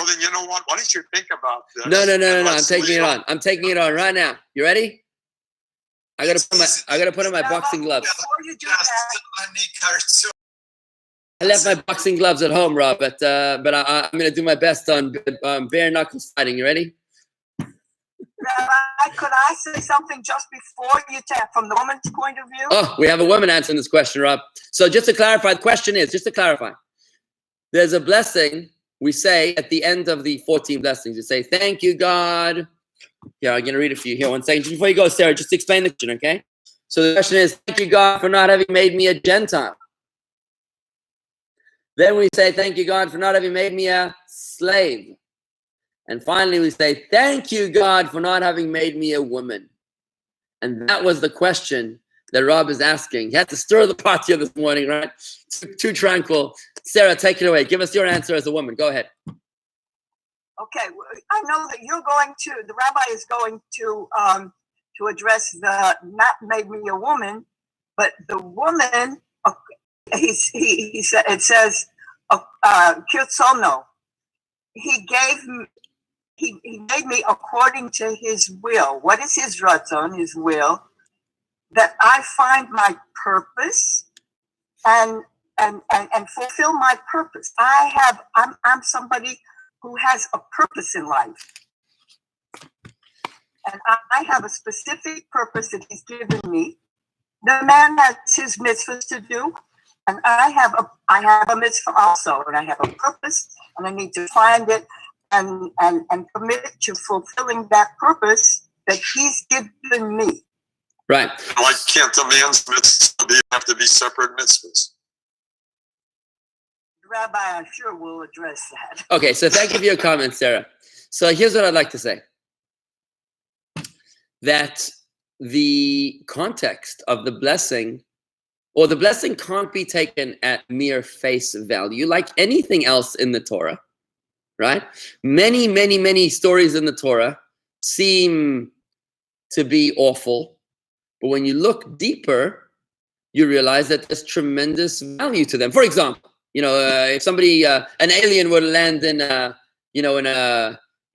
then you know what? Why don't you think about this? No. I'm taking it on. I'm taking it on right now. You ready? I gotta put on my boxing gloves. Before you do that, I left my boxing gloves at home, Rob, but I'm gonna do my best on bare knuckles fighting. You ready? Rabbi, could I say something just before you tap from the woman's point of view? Oh, we have a woman answering this question, Rob. So just to clarify, the question is, there's a blessing we say at the end of the 14 blessings. You say, thank you, God. Yeah, I'm going to read it for you here. 1 second. Just before you go, Sarah, just explain the question, okay? So the question is, thank you, God, for not having made me a Gentile. Then we say, thank you, God, for not having made me a slave. And finally, we say, thank you, God, for not having made me a woman. And that was the question that Rob is asking. He had to stir the pot here this morning, right? Too tranquil. Sarah, take it away. Give us your answer as a woman. Go ahead. Okay, I know that the rabbi is going to address the not made me a woman, but the woman, he said, it says, kirtzono. He made me according to his will. What is his ratzon, his will? That I find my purpose and fulfill my purpose. I'm somebody who has a purpose in life. And I have a specific purpose that he's given me. The man has his mitzvahs to do, and I have a mitzvah also, and I have a purpose, and I need to find it and commit to fulfilling that purpose that he's given me. Right. Why can't a man's mitzvah have to be separate mitzvahs? Rabbi, I'm sure will address that. Okay, so thank you for your comments, Sarah. So here's what I'd like to say. That the context of the blessing, or the blessing can't be taken at mere face value, like anything else in the Torah, right? Many stories in the Torah seem to be awful, but when you look deeper, you realize that there's tremendous value to them. For example, if somebody, an alien would land in a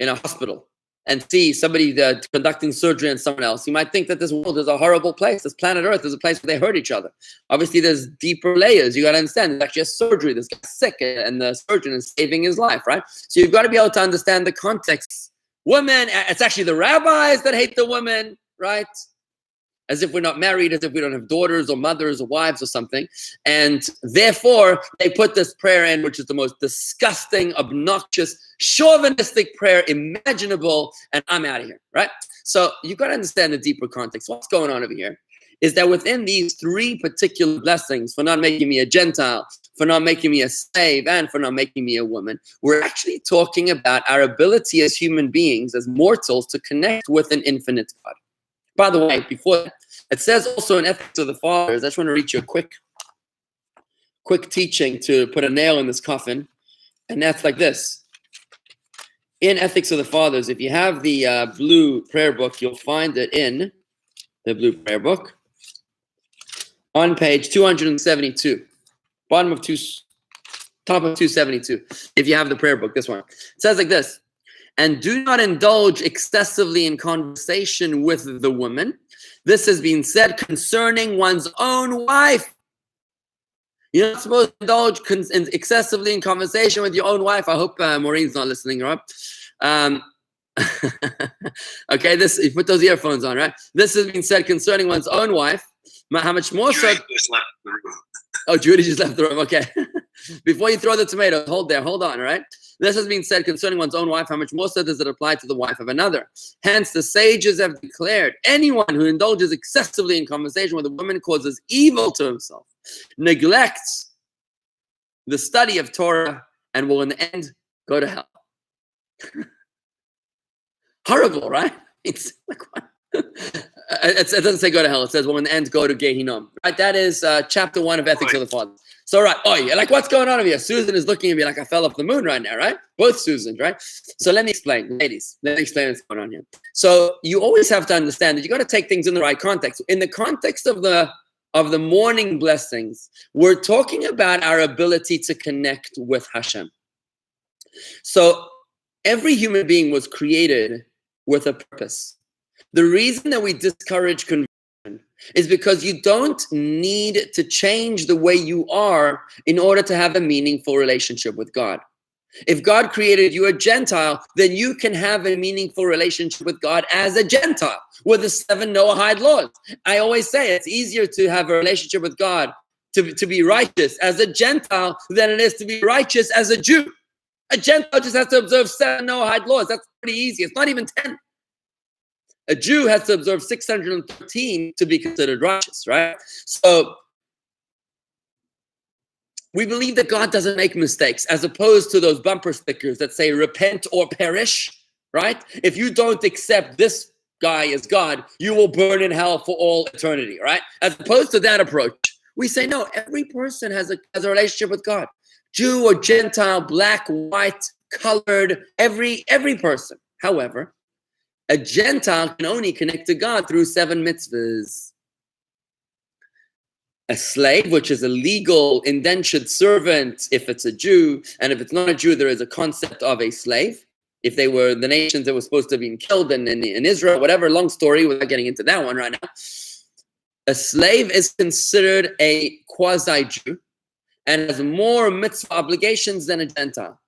hospital and see somebody conducting surgery on someone else, you might think that this world is a horrible place. This planet Earth is a place where they hurt each other. Obviously, there's deeper layers. You got to understand, it's actually a surgery. This guy's sick, and the surgeon is saving his life, right? So you've got to be able to understand the context. Women, it's actually the rabbis that hate the women, right? As if we're not married, as if we don't have daughters or mothers or wives or something. And therefore, they put this prayer in, which is the most disgusting, obnoxious, chauvinistic prayer imaginable, and I'm out of here, right? So you've got to understand the deeper context. What's going on over here is that within these 3 particular blessings, for not making me a Gentile, for not making me a slave, and for not making me a woman, we're actually talking about our ability as human beings, as mortals, to connect with an infinite God. By the way, before that, it says also in Ethics of the Fathers, I just want to read you a quick teaching to put a nail in this coffin, and that's like this. In Ethics of the Fathers, if you have the blue prayer book, you'll find it in the blue prayer book on page 272, top of 272, if you have the prayer book, this one. It says like this. And do not indulge excessively in conversation with the woman. This has been said concerning one's own wife. You're not supposed to indulge excessively in conversation with your own wife. I hope Maureen's not listening, Rob. Okay, you put those earphones on, right? This has been said concerning one's own wife. How much more so? Judy just left the room. Oh, Judy just left the room. Okay. Before you throw the tomato, hold on, all right? This has been said concerning one's own wife, how much more so does it apply to the wife of another? Hence, the sages have declared, anyone who indulges excessively in conversation with a woman causes evil to himself, neglects the study of Torah, and will in the end go to hell. Horrible, right? It's like, what? It doesn't say go to hell. It says, well, in the end, go to Gehinnom. Right? That is chapter 1 of Ethics of the Fathers. So, right. Oh, yeah. Like, what's going on over here? Susan is looking at me like I fell off the moon right now, right? Both Susans, right? So let me explain, ladies. Let me explain what's going on here. So you always have to understand that you got to take things in the right context. In the context of the morning blessings, we're talking about our ability to connect with Hashem. So every human being was created with a purpose. The reason that we discourage conversion is because you don't need to change the way you are in order to have a meaningful relationship with God. If God created you a Gentile, then you can have a meaningful relationship with God as a Gentile with the 7 Noahide laws. I always say it's easier to have a relationship with God, to be righteous as a Gentile than it is to be righteous as a Jew. A Gentile just has to observe 7 Noahide laws. That's pretty easy. It's not even 10. A Jew has to observe 613 to be considered righteous, right? So we believe that God doesn't make mistakes, as opposed to those bumper stickers that say repent or perish, right? If you don't accept this guy as God, you will burn in hell for all eternity, right? As opposed to that approach, we say, no, every person has a relationship with God. Jew or Gentile, black, white, colored, every person. However, a Gentile can only connect to God through 7 mitzvahs. A slave, which is a legal indentured servant if it's a Jew, and if it's not a Jew, there is a concept of a slave. If they were the nations that were supposed to have been killed in Israel, whatever, long story, without getting into that one right now. A slave is considered a quasi-Jew and has more mitzvah obligations than a Gentile.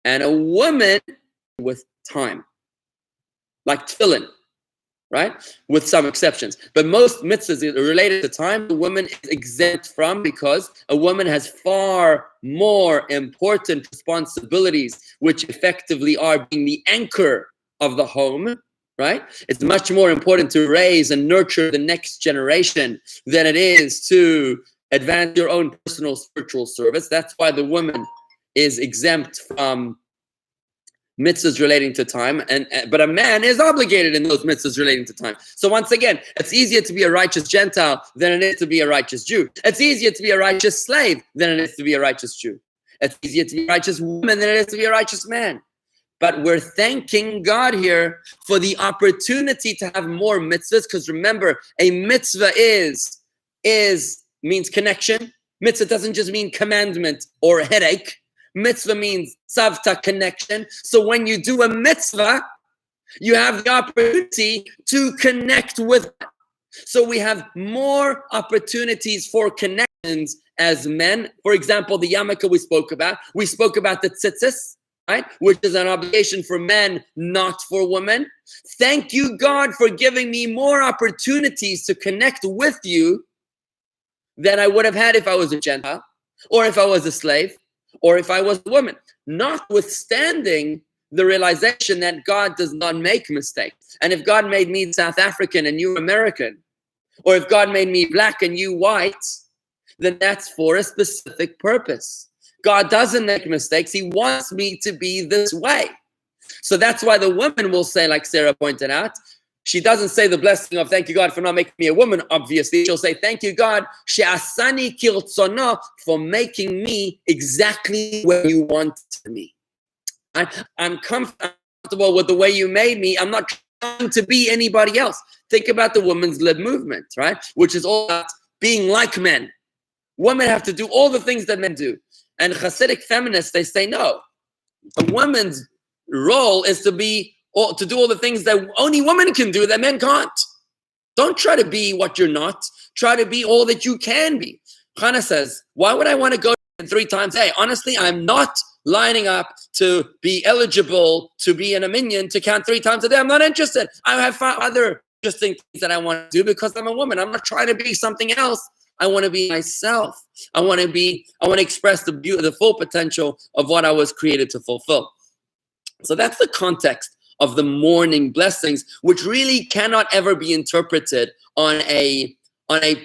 And a woman with time, like tefillin, right? With some exceptions. But most mitzvahs related to time, the woman is exempt from, because a woman has far more important responsibilities, which effectively are being the anchor of the home, right? It's much more important to raise and nurture the next generation than it is to advance your own personal spiritual service. That's why the woman is exempt from mitzvahs relating to time, but a man is obligated in those mitzvahs relating to time. So once again, it's easier to be a righteous Gentile than it is to be a righteous Jew. It's easier to be a righteous slave than it is to be a righteous Jew. It's easier to be a righteous woman than it is to be a righteous man. But we're thanking God here for the opportunity to have more mitzvahs, because remember, a mitzvah means connection. Mitzvah doesn't just mean commandment or a headache. Mitzvah means tzavta, connection. So when you do a mitzvah, you have the opportunity to connect with it. So we have more opportunities for connections as men. For example, the yarmulke we spoke about. We spoke about the tzitzis, right? Which is an obligation for men, not for women. Thank you, God, for giving me more opportunities to connect with you than I would have had if I was a Gentile, or if I was a slave, or if I was a woman, notwithstanding the realization that God does not make mistakes. And if God made me South African and you American, or if God made me black and you white, then that's for a specific purpose. God doesn't make mistakes. He wants me to be this way. So that's why the woman will say, like Sarah pointed out, she doesn't say the blessing of thank you, God, for not making me a woman, obviously. She'll say, thank you, God, she'asani kirtzono, for making me exactly where you want me. I'm comfortable with the way you made me. I'm not trying to be anybody else. Think about the women's lib movement, right? Which is all about being like men. Women have to do all the things that men do. And Hasidic feminists, they say, no. A woman's role is to do all the things that only women can do that men can't. Don't try to be what you're not. Try to be all that you can be. Hannah says, why would I want to go 3 times a day? Honestly, I'm not lining up to be eligible to be in a minyan to count 3 times a day. I'm not interested. I have other interesting things that I want to do because I'm a woman. I'm not trying to be something else I want to be myself. I want to express the full potential of what I was created to fulfill. So that's the context of the morning blessings, which really cannot ever be interpreted on a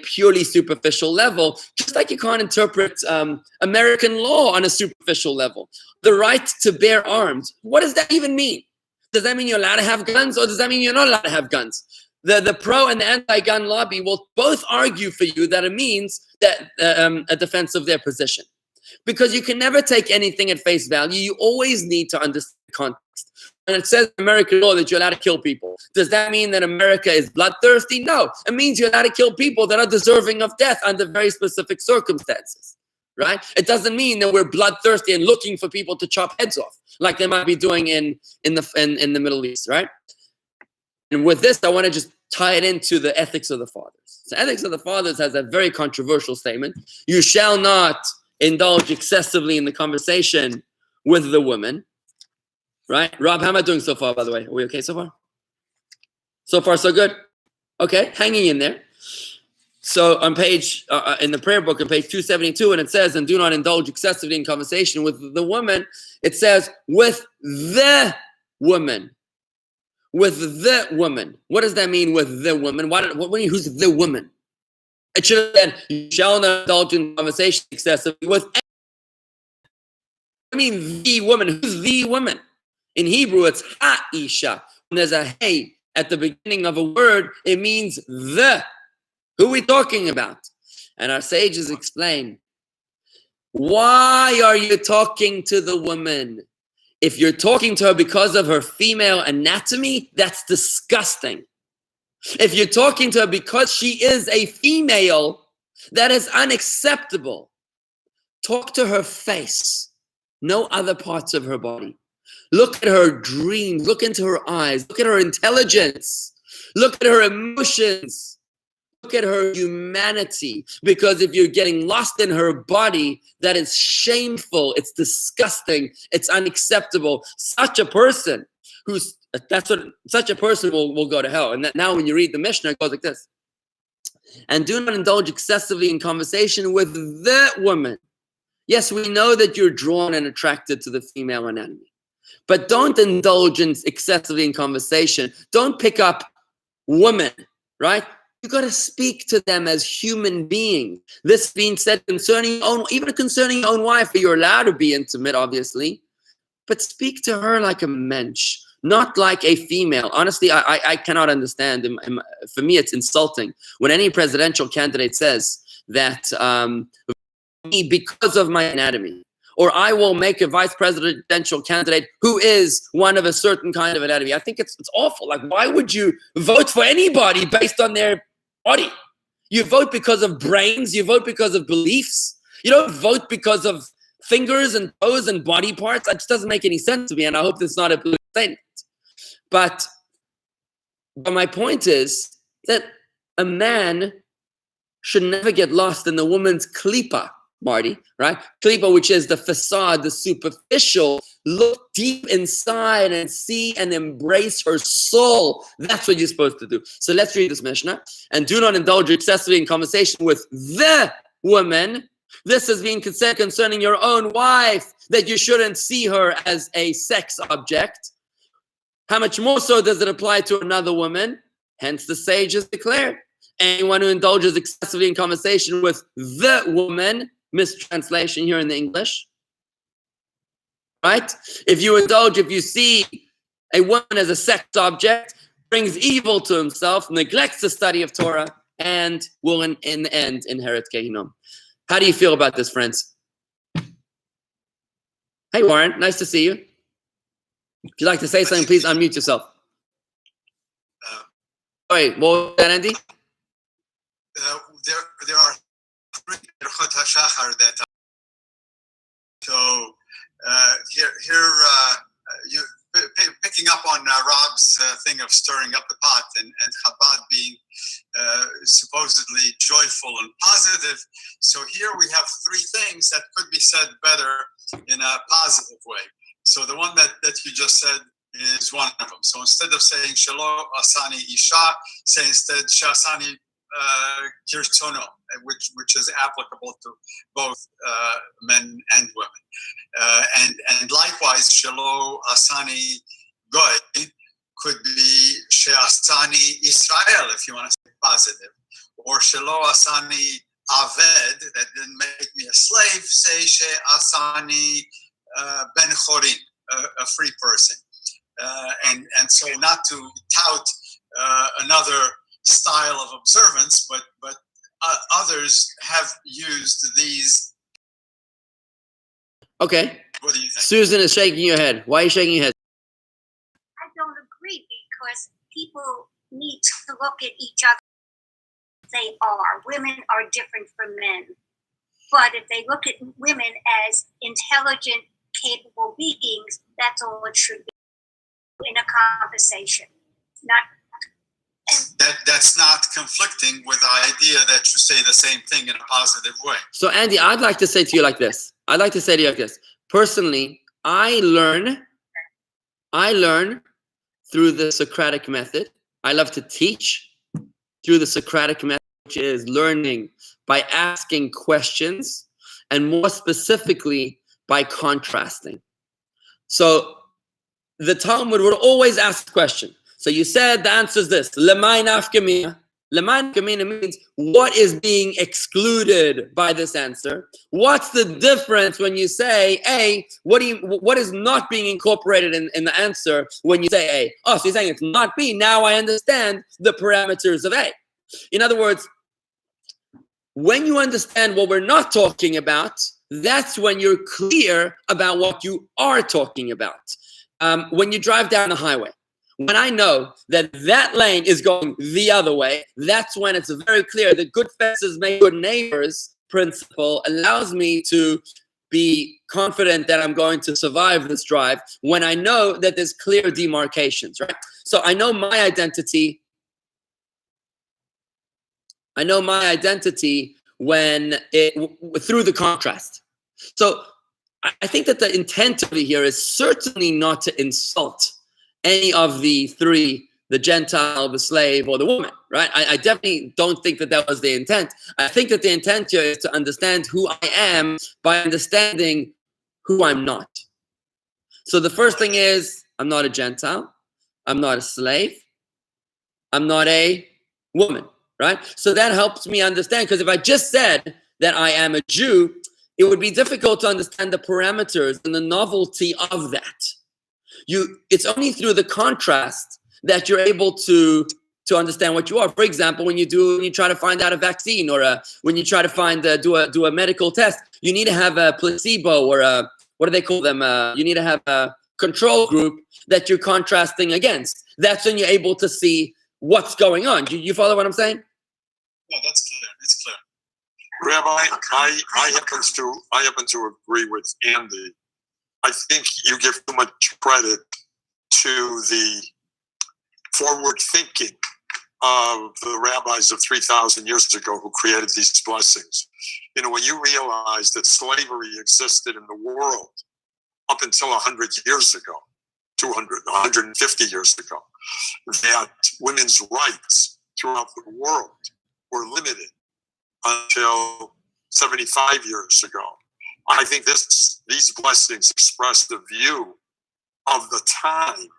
purely superficial level, just like you can't interpret American law on a superficial level. The right to bear arms, what does that even mean? Does that mean you're allowed to have guns, or does that mean you're not allowed to have guns? The pro and the anti-gun lobby will both argue for you that it means that a defense of their position. Because you can never take anything at face value. You always need to understand context. When it says in American law that you're allowed to kill people, does that mean that America is bloodthirsty? No. It means you're allowed to kill people that are deserving of death under very specific circumstances, right? It doesn't mean that we're bloodthirsty and looking for people to chop heads off, like they might be doing in the Middle East, right? And with this, I want to just tie it into the ethics of the fathers. So ethics of the fathers has a very controversial statement. You shall not indulge excessively in the conversation with the woman, right? Rob, how am I doing so far, by the way? Are we okay so far? So far, so good? Okay, hanging in there. So on page, in the prayer book on page 272, and it says, and do not indulge excessively in conversation with the woman, it says, with the woman. With the woman. What does that mean, with the woman? Who's the woman? It should have been, you shall not indulge in conversation excessively with the woman. Who's the woman? In Hebrew, it's ha-isha. When there's a hey at the beginning of a word, it means the. Who are we talking about? And our sages explain, why are you talking to the woman? If you're talking to her because of her female anatomy, that's disgusting. If you're talking to her because she is a female, that is unacceptable. Talk to her face, no other parts of her body. Look at her dreams, look into her eyes, look at her intelligence, look at her emotions. Look at her humanity, because if you're getting lost in her body, that is shameful, it's disgusting, it's unacceptable. Such a person will go to hell. And that now when you read the Mishnah, it goes like this. And do not indulge excessively in conversation with the woman. Yes, we know that you're drawn and attracted to the female anatomy, but don't indulge excessively in conversation. Don't pick up women, right? You got to speak to them as human beings. This being said concerning your own wife, you're allowed to be intimate, obviously, but speak to her like a mensch, not like a female. Honestly, I cannot understand. For me, it's insulting when any presidential candidate says that because of my anatomy, or I will make a vice presidential candidate who is one of a certain kind of anatomy. I think it's awful. Like, why would you vote for anybody based on their body? You vote because of brains. You vote because of beliefs. You don't vote because of fingers and toes and body parts. That just doesn't make any sense to me, and I hope that's not a political statement. But my point is that a man should never get lost in the woman's klipa, Marty, right? Klipa, which is the facade, the superficial. Look deep inside and see and embrace her soul. That's what you're supposed to do. So let's read this Mishnah. And do not indulge excessively in conversation with the woman. This is being said concerning your own wife, that you shouldn't see her as a sex object. How much more so does it apply to another woman? Hence the sages declared, anyone who indulges excessively in conversation with the woman, mistranslation here in the English, right? If you see a woman as a sex object, brings evil to himself, neglects the study of Torah, and will in the end inherit Gehinnom. How do you feel about this, friends? Hey, Warren, nice to see you. If you'd like to say something, please unmute yourself. Wait, what was that, Andy? There are three Berachot HaShachar that. So here you picking up on Rob's thing of stirring up the pot and Chabad being supposedly joyful and positive. So here we have three things that could be said better in a positive way. So the one that you just said is one of them. So instead of saying Shelo Asani Isha, say instead Shasani kirtono, which is applicable to both men and women. And likewise, shelo asani goy could be she'asani Israel, if you want to say positive, or shelo asani aved, that didn't make me a slave, say she'asani ben chorin, a free person. And so not to tout another style of observance, but others have used these. Okay. What do you think? Susan is shaking your head. Why are you shaking your head? I don't agree, because people need to look at each other. They are. Women are different from men. But if they look at women as intelligent, capable beings, that's all it should be in a conversation. That's not conflicting with the idea that you say the same thing in a positive way. So Andy, I'd like to say to you like this. Personally, I learn through the Socratic method. I love to teach through the Socratic method, which is learning by asking questions, and more specifically by contrasting. So the Talmud would always ask a question. So you said the answer is this. Lemay nafkamina. Lemay nafkamina means what is being excluded by this answer? What's the difference when you say A? What is not being incorporated in the answer when you say A? Oh, so you're saying it's not B. Now I understand the parameters of A. In other words, when you understand what we're not talking about, that's when you're clear about what you are talking about. When you drive down the highway, when I know that that lane is going the other way, that's when it's very clear. The good fences make good neighbors principle allows me to be confident that I'm going to survive this drive when I know that there's clear demarcations, right? So I know my identity. When through the contrast. So I think that the intent over here is certainly not to insult any of the three, the Gentile, the slave, or the woman, right? I definitely don't think that was the intent. I think that the intent here is to understand who I am by understanding who I'm not. So the first thing is, I'm not a Gentile. I'm not a slave. I'm not a woman, right? So that helps me understand, because if I just said that I am a Jew, it would be difficult to understand the parameters and the novelty of that. It's only through the contrast that you're able to understand what you are. For example, when you try to find out a vaccine, or when you try to do a medical test, you need to have a placebo, or what do they call them? You need to have a control group that you're contrasting against. That's when you're able to see what's going on. You follow what I'm saying? No, that's clear. It's clear. Rabbi, I happen to agree with Andy. I think you give too much credit to the forward thinking of the rabbis of 3,000 years ago who created these blessings. You know, when you realize that slavery existed in the world up until 100 years ago, 200, 150 years ago, that women's rights throughout the world were limited until 75 years ago. I think these blessings express the view of the time.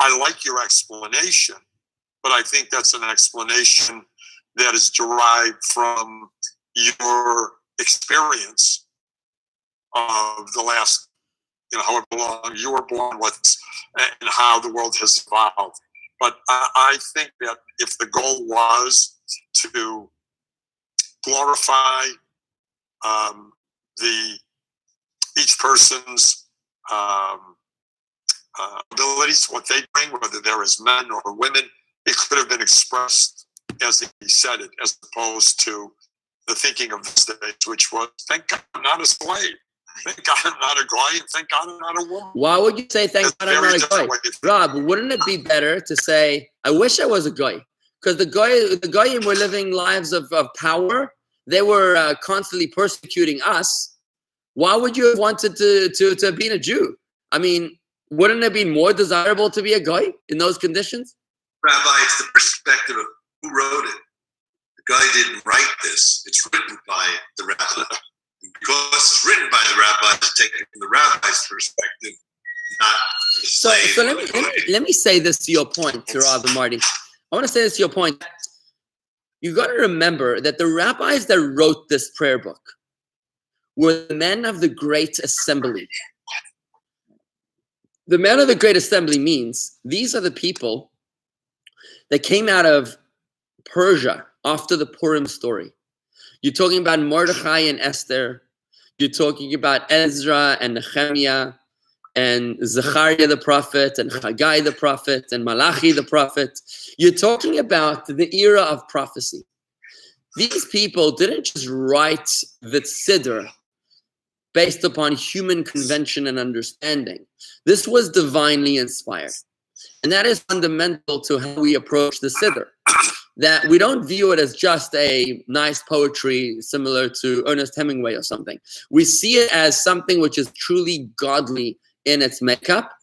I like your explanation, but I think that's an explanation that is derived from your experience of the last, however long you were born, and how the world has evolved. But I think that if the goal was to glorify each person's abilities, what they bring, whether they're as men or women, it could have been expressed as he said it, as opposed to the thinking of this day, which was, thank God I'm not a slave. Thank God I'm not a guy, and thank God I'm not a woman. Why would you say thank God I'm not a guy? Rob, wouldn't it be better to say, I wish I was a guy? Because the goyim were living lives of power. They were constantly persecuting us. Why would you have wanted to be a Jew? I mean, wouldn't it be more desirable to be a guy in those conditions? Rabbi, it's the perspective of who wrote it. Guy didn't write this. It's written by the rabbi. Because it's written by the rabbi, it's taken from the rabbi's perspective, not the slave. So let me say this to your point, to Rabbi Marty. I want to say this to your point. You got to remember that the rabbis that wrote this prayer book were the men of the Great Assembly. The men of the Great Assembly means these are the people that came out of Persia after the Purim story. You're talking about Mordechai and Esther. You're talking about Ezra and Nehemiah and Zechariah the prophet and Haggai the prophet and Malachi the prophet. You're talking about the era of prophecy. These people didn't just write the Siddur based upon human convention and understanding. This was divinely inspired. And that is fundamental to how we approach the Siddur. That we don't view it as just a nice poetry similar to Ernest Hemingway or something. We see it as something which is truly godly in its makeup.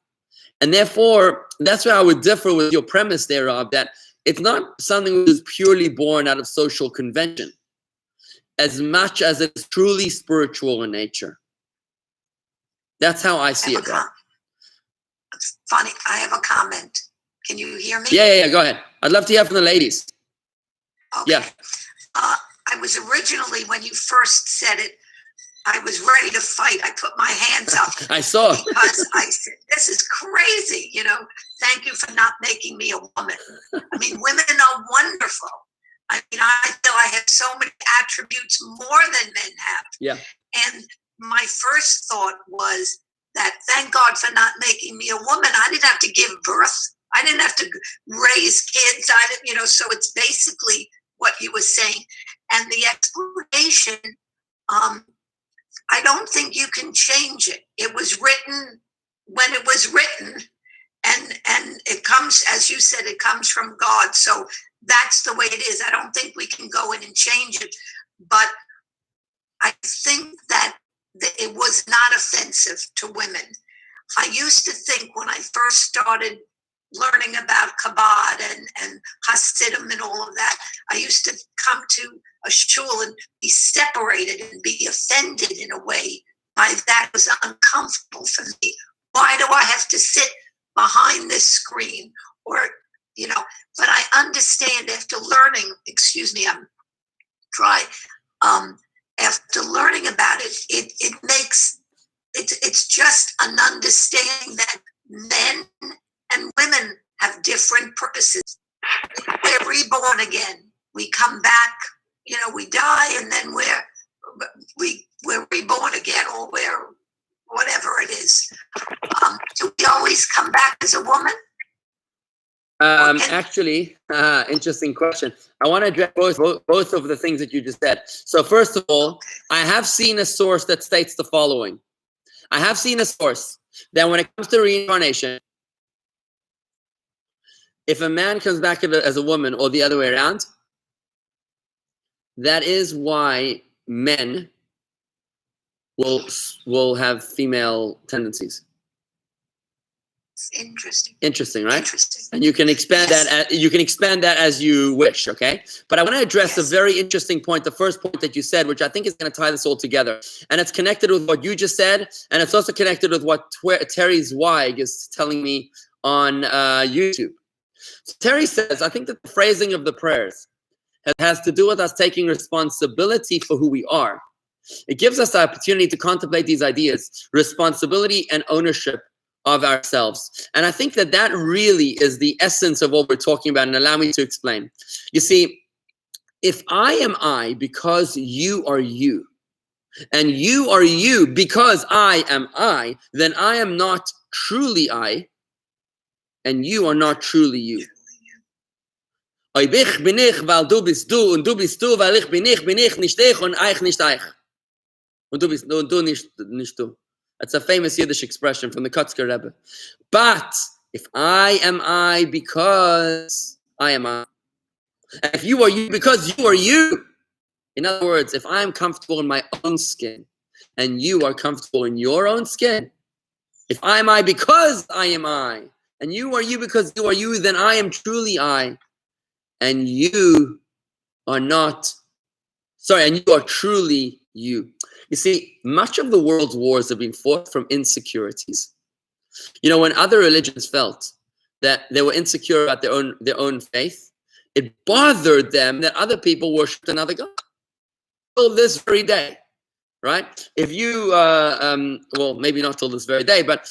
And therefore, that's where I would differ with your premise there, Rob, that it's not something which is purely born out of social convention, as much as it's truly spiritual in nature. That's how I see it, Rob. It's funny, I have a comment. Can you hear me? Yeah, go ahead. I'd love to hear from the ladies. Okay. Yeah. I was originally, when you first said it, I was ready to fight. I put my hands up. I saw. Because I said, this is crazy, Thank you for not making me a woman. I mean, women are wonderful. I mean, I feel I have so many attributes more than men have. Yeah. And my first thought was that thank God for not making me a woman. I didn't have to give birth. I didn't have to raise kids. So it's basically what you were saying. And the explanation, I don't think you can change it. It was written when it was written. And it comes, as you said, it comes from God. So that's the way it is. I don't think we can go in and change it. But I think that it was not offensive to women. I used to think when I first started learning about Chabad and Hasidim and all of that, I used to come to a shul and be separated and be offended in a way. That was uncomfortable for me. Why do I have to sit behind this screen? But I understand after learning, I'm dry. After learning about it, it makes, it's just an understanding that men and women have different purposes. We're reborn again. We come back, we die, and then we're reborn again, or we're whatever it is. Do we always come back as a woman? Actually, interesting question. I want to address both of the things that you just said. So first of all, I have seen a source that states the following. I have seen a source that when it comes to reincarnation, if a man comes back as a woman or the other way around, that is why men will have female tendencies. Interesting, right? Interesting. And you can expand that as you wish, okay? But I want to address a very interesting point, the first point that you said, which I think is going to tie this all together. And it's connected with what you just said, and it's also connected with what Terry Zweig is telling me on YouTube. So Terry says, I think that the phrasing of the prayers has to do with us taking responsibility for who we are. It gives us the opportunity to contemplate these ideas, responsibility and ownership of ourselves. And I think that really is the essence of what we're talking about, and allow me to explain. You see, if I am I because you are you, and you are you because I am I, then I am not truly I, and you are not truly you. Ich bin ich, weil du bist du, und du bist du, weil ich bin ich nicht ich, und ich nicht ich. Und du bist du, und du nicht du. That's a famous Yiddish expression from the Kotzker Rebbe. But if I am I because I am I, and if you are you because you are you, in other words, if I'm comfortable in my own skin and you are comfortable in your own skin, if I am I because I am I, and you are you because you are you, then I am truly I, and you are not, sorry, and you are truly you. You see, much of the world's wars have been fought from insecurities. You know, when other religions felt that they were insecure about their own faith, it bothered them that other people worshipped another god. Till this very day, right? If you, well, maybe not till this very day, but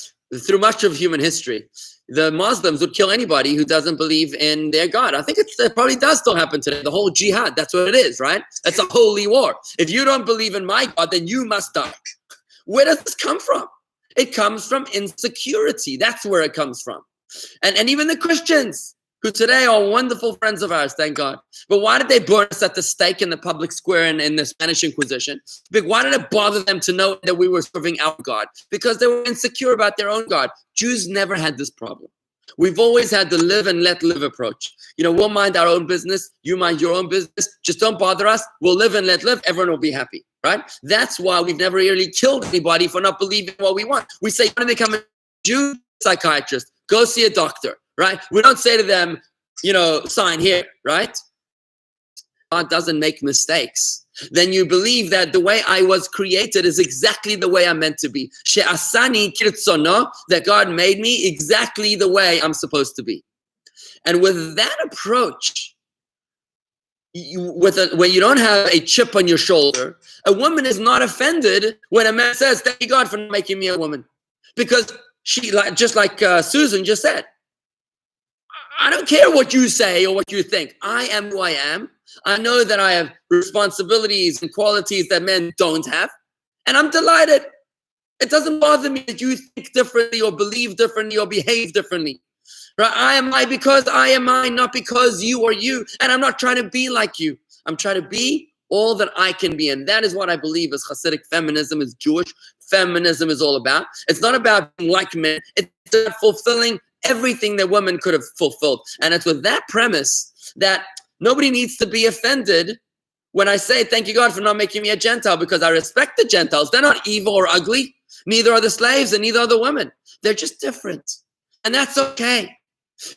through much of human history, the Muslims would kill anybody who doesn't believe in their God. I think it probably does still happen today. The whole jihad, that's what it is, right? It's a holy war. If you don't believe in my God, then you must die. Where does this come from? It comes from insecurity. That's where it comes from. And even the Christians, who today are wonderful friends of ours, thank God. But why did they burn us at the stake in the public square in the Spanish Inquisition? Why did it bother them to know that we were serving our God? Because they were insecure about their own God. Jews never had this problem. We've always had the live and let live approach. You know, we'll mind our own business. You mind your own business. Just don't bother us. We'll live and let live. Everyone will be happy, right? That's why we've never really killed anybody for not believing what we want. We say, you want to become a Jew psychiatrist? Go see a doctor, right? We don't say to them, you know, sign here, right? God doesn't make mistakes. Then you believe that the way I was created is exactly the way I'm meant to be. She'asani kirtsono, that God made me exactly the way I'm supposed to be. And with that approach, when you don't have a chip on your shoulder, a woman is not offended when a man says, thank you God for making me a woman. Because she, just like Susan just said, I don't care what you say or what you think. I am who I am. I know that I have responsibilities and qualities that men don't have. And I'm delighted. It doesn't bother me that you think differently or believe differently or behave differently. Right? I am I because I am I, not because you are you. And I'm not trying to be like you. I'm trying to be all that I can be. And that is what I believe is Hasidic feminism, is Jewish feminism is all about. It's not about being like men. It's about fulfilling everything that women could have fulfilled. And it's with that premise that nobody needs to be offended when I say, thank you God for not making me a Gentile, because I respect the Gentiles. They're not evil or ugly. Neither are the slaves and neither are the women. They're just different. And that's okay.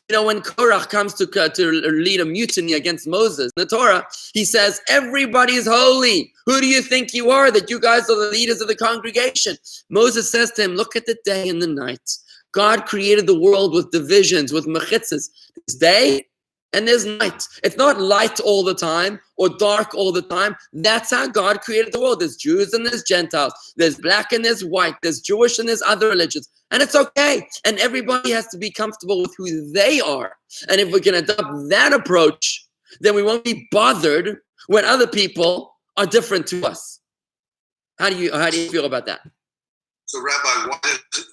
You know, when Korach comes to lead a mutiny against Moses in the Torah, he says, everybody is holy. Who do you think you are, that you guys are the leaders of the congregation? Moses says to him, look at the day and the night. God created the world with divisions, with mechitzas. There's day and there's night. It's not light all the time or dark all the time. That's how God created the world. There's Jews and there's Gentiles. There's black and there's white. There's Jewish and there's other religions. And it's okay. And everybody has to be comfortable with who they are. And if we can adopt that approach, then we won't be bothered when other people are different to us. How do you feel about that? So, Rabbi,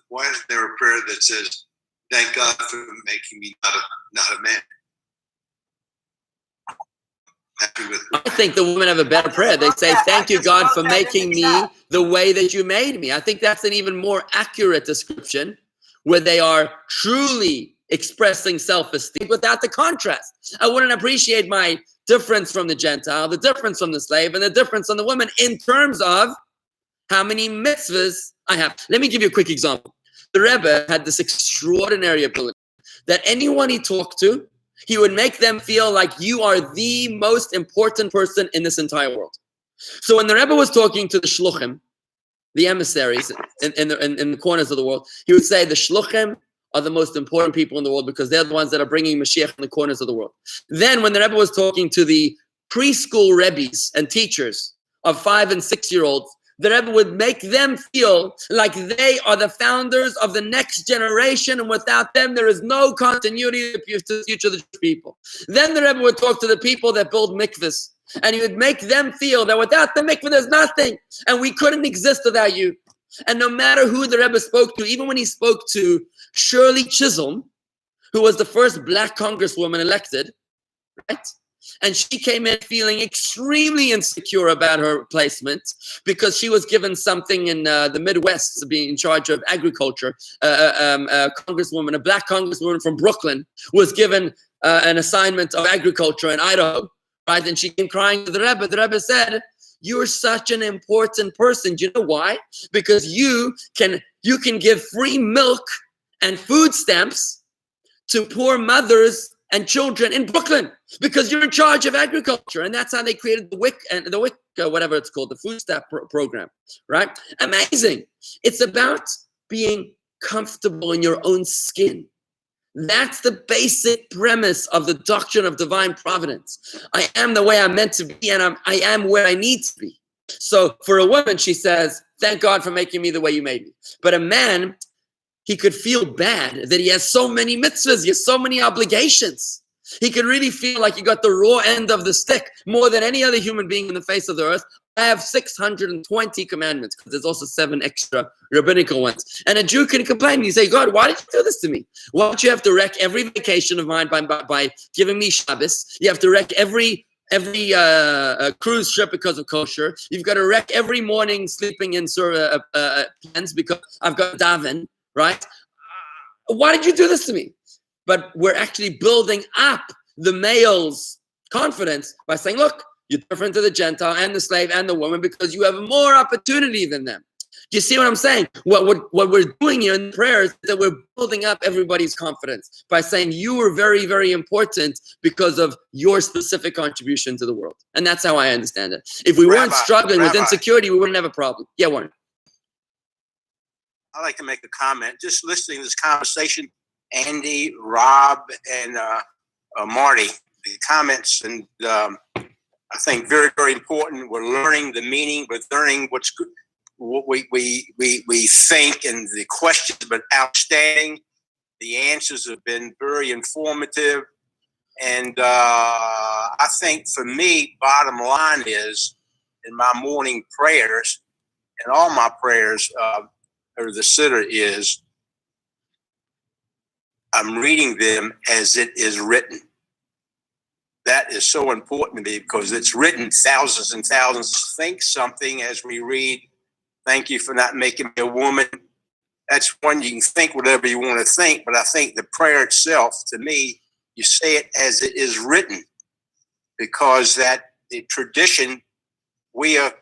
why is there a prayer that says, thank God for making me not a man? I think the women have a better prayer. They say, thank you, God, for making me the way that you made me. I think that's an even more accurate description, where they are truly expressing self-esteem without the contrast. I wouldn't appreciate my difference from the Gentile, the difference from the slave, and the difference from the woman in terms of how many mitzvahs I have. Let me give you a quick example. The Rebbe had this extraordinary ability that anyone he talked to, he would make them feel like you are the most important person in this entire world. So when the Rebbe was talking to the shluchim, the emissaries in the corners of the world, he would say the shluchim are the most important people in the world because they're the ones that are bringing Mashiach in the corners of the world. Then when the Rebbe was talking to the preschool Rebbes and teachers of 5 and 6 year olds, the Rebbe would make them feel like they are the founders of the next generation, and without them, there is no continuity to the future of the people. Then the Rebbe would talk to the people that build mikvahs, and he would make them feel that without the mikvah, there's nothing, and we couldn't exist without you. And no matter who the Rebbe spoke to, even when he spoke to Shirley Chisholm, who was the first black congresswoman elected, right? And she came in feeling extremely insecure about her placement because she was given something in the Midwest, being in charge of agriculture. A congresswoman, a black congresswoman from Brooklyn, was given an assignment of agriculture in Idaho, right? And she came crying to the Rebbe. The Rebbe said, "You're such an important person. Do you know why? Because you can give free milk and food stamps to poor mothers and children in Brooklyn because you're in charge of agriculture. And that's how they created the WIC, whatever it's called, the food stamp program, right? Amazing. It's about being comfortable in your own skin. That's the basic premise of the doctrine of divine providence. I am the way I'm meant to be, and I am where I need to be. So for a woman, she says, thank God for making me the way you made me. But a man, he could feel bad that he has so many mitzvahs, he has so many obligations. He could really feel like he got the raw end of the stick more than any other human being in the face of the earth. I have 620 commandments because there's also 7 extra rabbinical ones. And a Jew can complain and you say, God, why did you do this to me? Why don't you have to wreck every vacation of mine by giving me Shabbos? You have to wreck every cruise trip because of kosher. You've got to wreck every morning sleeping in plans because I've got daven, right? Why did you do this to me? But we're actually building up the male's confidence by saying, look, you're different to the Gentile and the slave and the woman because you have more opportunity than them. Do you see what I'm saying? What we're doing here in prayers is that we're building up everybody's confidence by saying you are very, very important because of your specific contribution to the world. And that's how I understand it. If we weren't struggling with insecurity, we wouldn't have a problem. Yeah, Warren. I'd like to make a comment. Just listening to this conversation, Andy, Rob, and Marty, the comments, and I think very, very important. We're learning the meaning. We're learning what we think, and the questions have been outstanding. The answers have been very informative. And I think for me, bottom line is, in my morning prayers, and all my prayers, or the sitter is, I'm reading them as it is written. That is so important to me because it's written thousands and thousands. Think something as we read, thank you for not making me a woman. That's one, you can think whatever you want to think, but I think the prayer itself, to me, you say it as it is written because that the tradition, we are,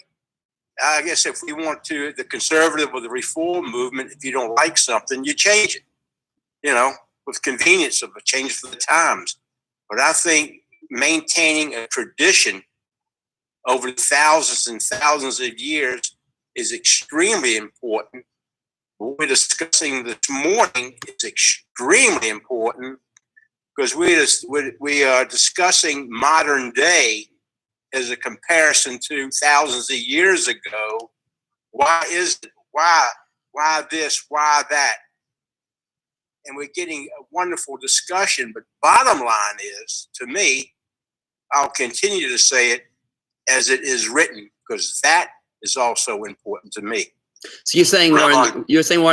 I guess if we want to, the conservative or the reform movement, if you don't like something, you change it, with convenience of a change for the times. But I think maintaining a tradition over thousands and thousands of years is extremely important. What we're discussing this morning is extremely important because we are discussing modern day as a comparison to thousands of years ago. Why is it? Why this? Why that? And we're getting a wonderful discussion. But bottom line is, to me, I'll continue to say it as it is written because that is also important to me. So you're saying, Warren,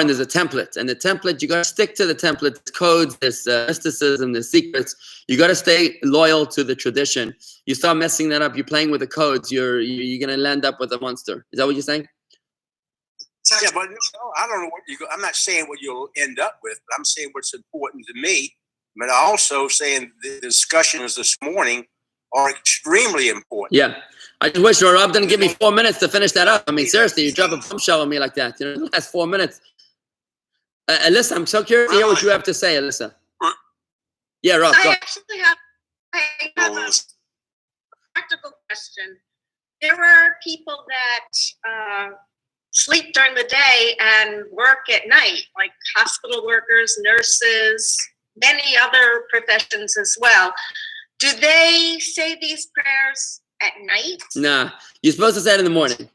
there's a template, and the template, you got to stick to the template. There's codes, there's mysticism, there's secrets. You got to stay loyal to the tradition. You start messing that up, you're playing with the codes, you're going to end up with a monster. Is that what you're saying? Yeah, but I don't know I'm not saying what you'll end up with, but I'm saying what's important to me. But I also saying the discussions this morning are extremely important. Yeah. I just wish Rob didn't give me 4 minutes to finish that up. I mean, seriously, you drop a bombshell on me like that. The last 4 minutes. Alyssa, I'm so curious to hear what you have to say, Alyssa. Yeah, Rob, go. I actually have a practical question. There are people that sleep during the day and work at night, like hospital workers, nurses, many other professions as well. Do they say these prayers at night? Nah, you're supposed to say it in the morning.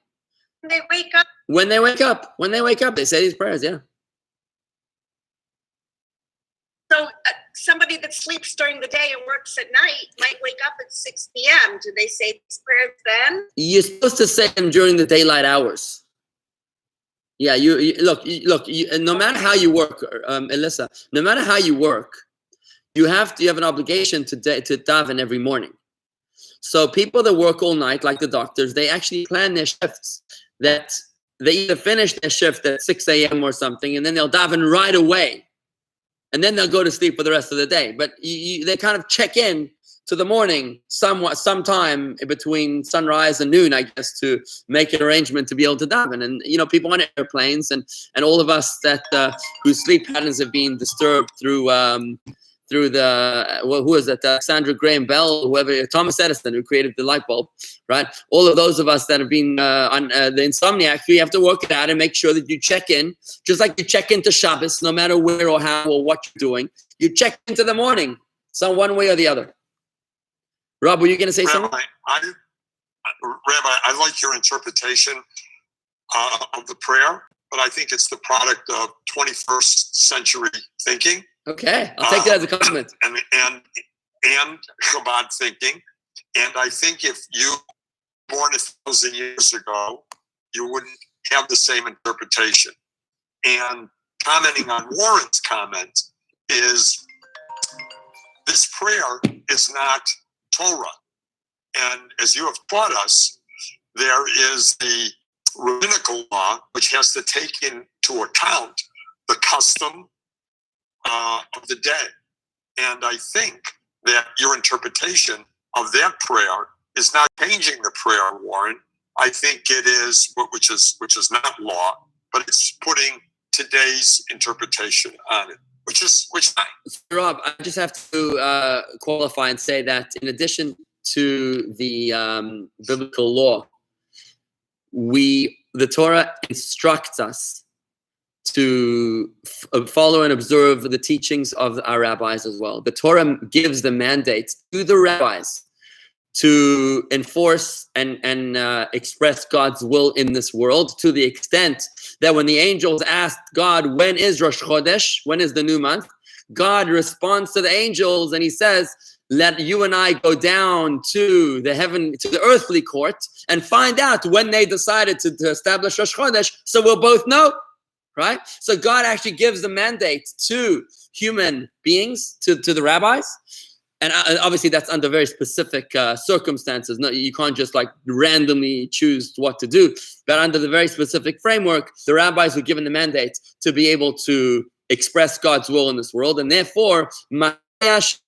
When they wake up? When they wake up, they say these prayers, yeah. So somebody that sleeps during the day and works at night might wake up at 6 p.m. Do they say these prayers then? You're supposed to say them during the daylight hours. Yeah, look, no matter how you work, Alyssa, no matter how you work, you have an obligation to daven every morning. So people that work all night, like the doctors, they actually plan their shifts that they either finish their shift at 6 a.m. or something, and then they'll daven right away. And then they'll go to sleep for the rest of the day. But they kind of check in to the morning sometime between sunrise and noon, I guess, to make an arrangement to be able to daven. And, people on airplanes and all of us that whose sleep patterns have been disturbed through through the, who was it, Alexander Graham Bell, whoever, Thomas Edison, who created the light bulb, right? All of those of us that have been on the insomniac, you have to work it out and make sure that you check in, just like you check into Shabbos, no matter where or how or what you're doing. You check into the morning, some one way or the other. Rob, were you going to say something? Rabbi, I like your interpretation of the prayer, but I think it's the product of 21st century thinking. Okay, I'll take that as a compliment. And Shabbat thinking. And I think if you were born 1,000 years ago, you wouldn't have the same interpretation. And commenting on Warren's comment is this prayer is not Torah. And as you have taught us, there is the rabbinical law, which has to take into account the custom of the day. And I think that your interpretation of that prayer is not changing the prayer, Warren. I think it is, which is not law, but it's putting today's interpretation on it, which is nice. Rob, I just have to qualify and say that in addition to the biblical law, the Torah instructs us to follow and observe the teachings of our rabbis as well. The Torah gives the mandate to the rabbis to enforce and express God's will in this world, to the extent that when the angels asked God, when is Rosh Chodesh, when is the new month, God responds to the angels and he says, let you and I go down to the earthly court and find out when they decided to establish Rosh Chodesh, so we'll both know, right? So God actually gives the mandate to human beings, to the rabbis, and obviously that's under very specific circumstances. No, you can't just like randomly choose what to do, but under the very specific framework, the rabbis were given the mandate to be able to express God's will in this world, and therefore, it's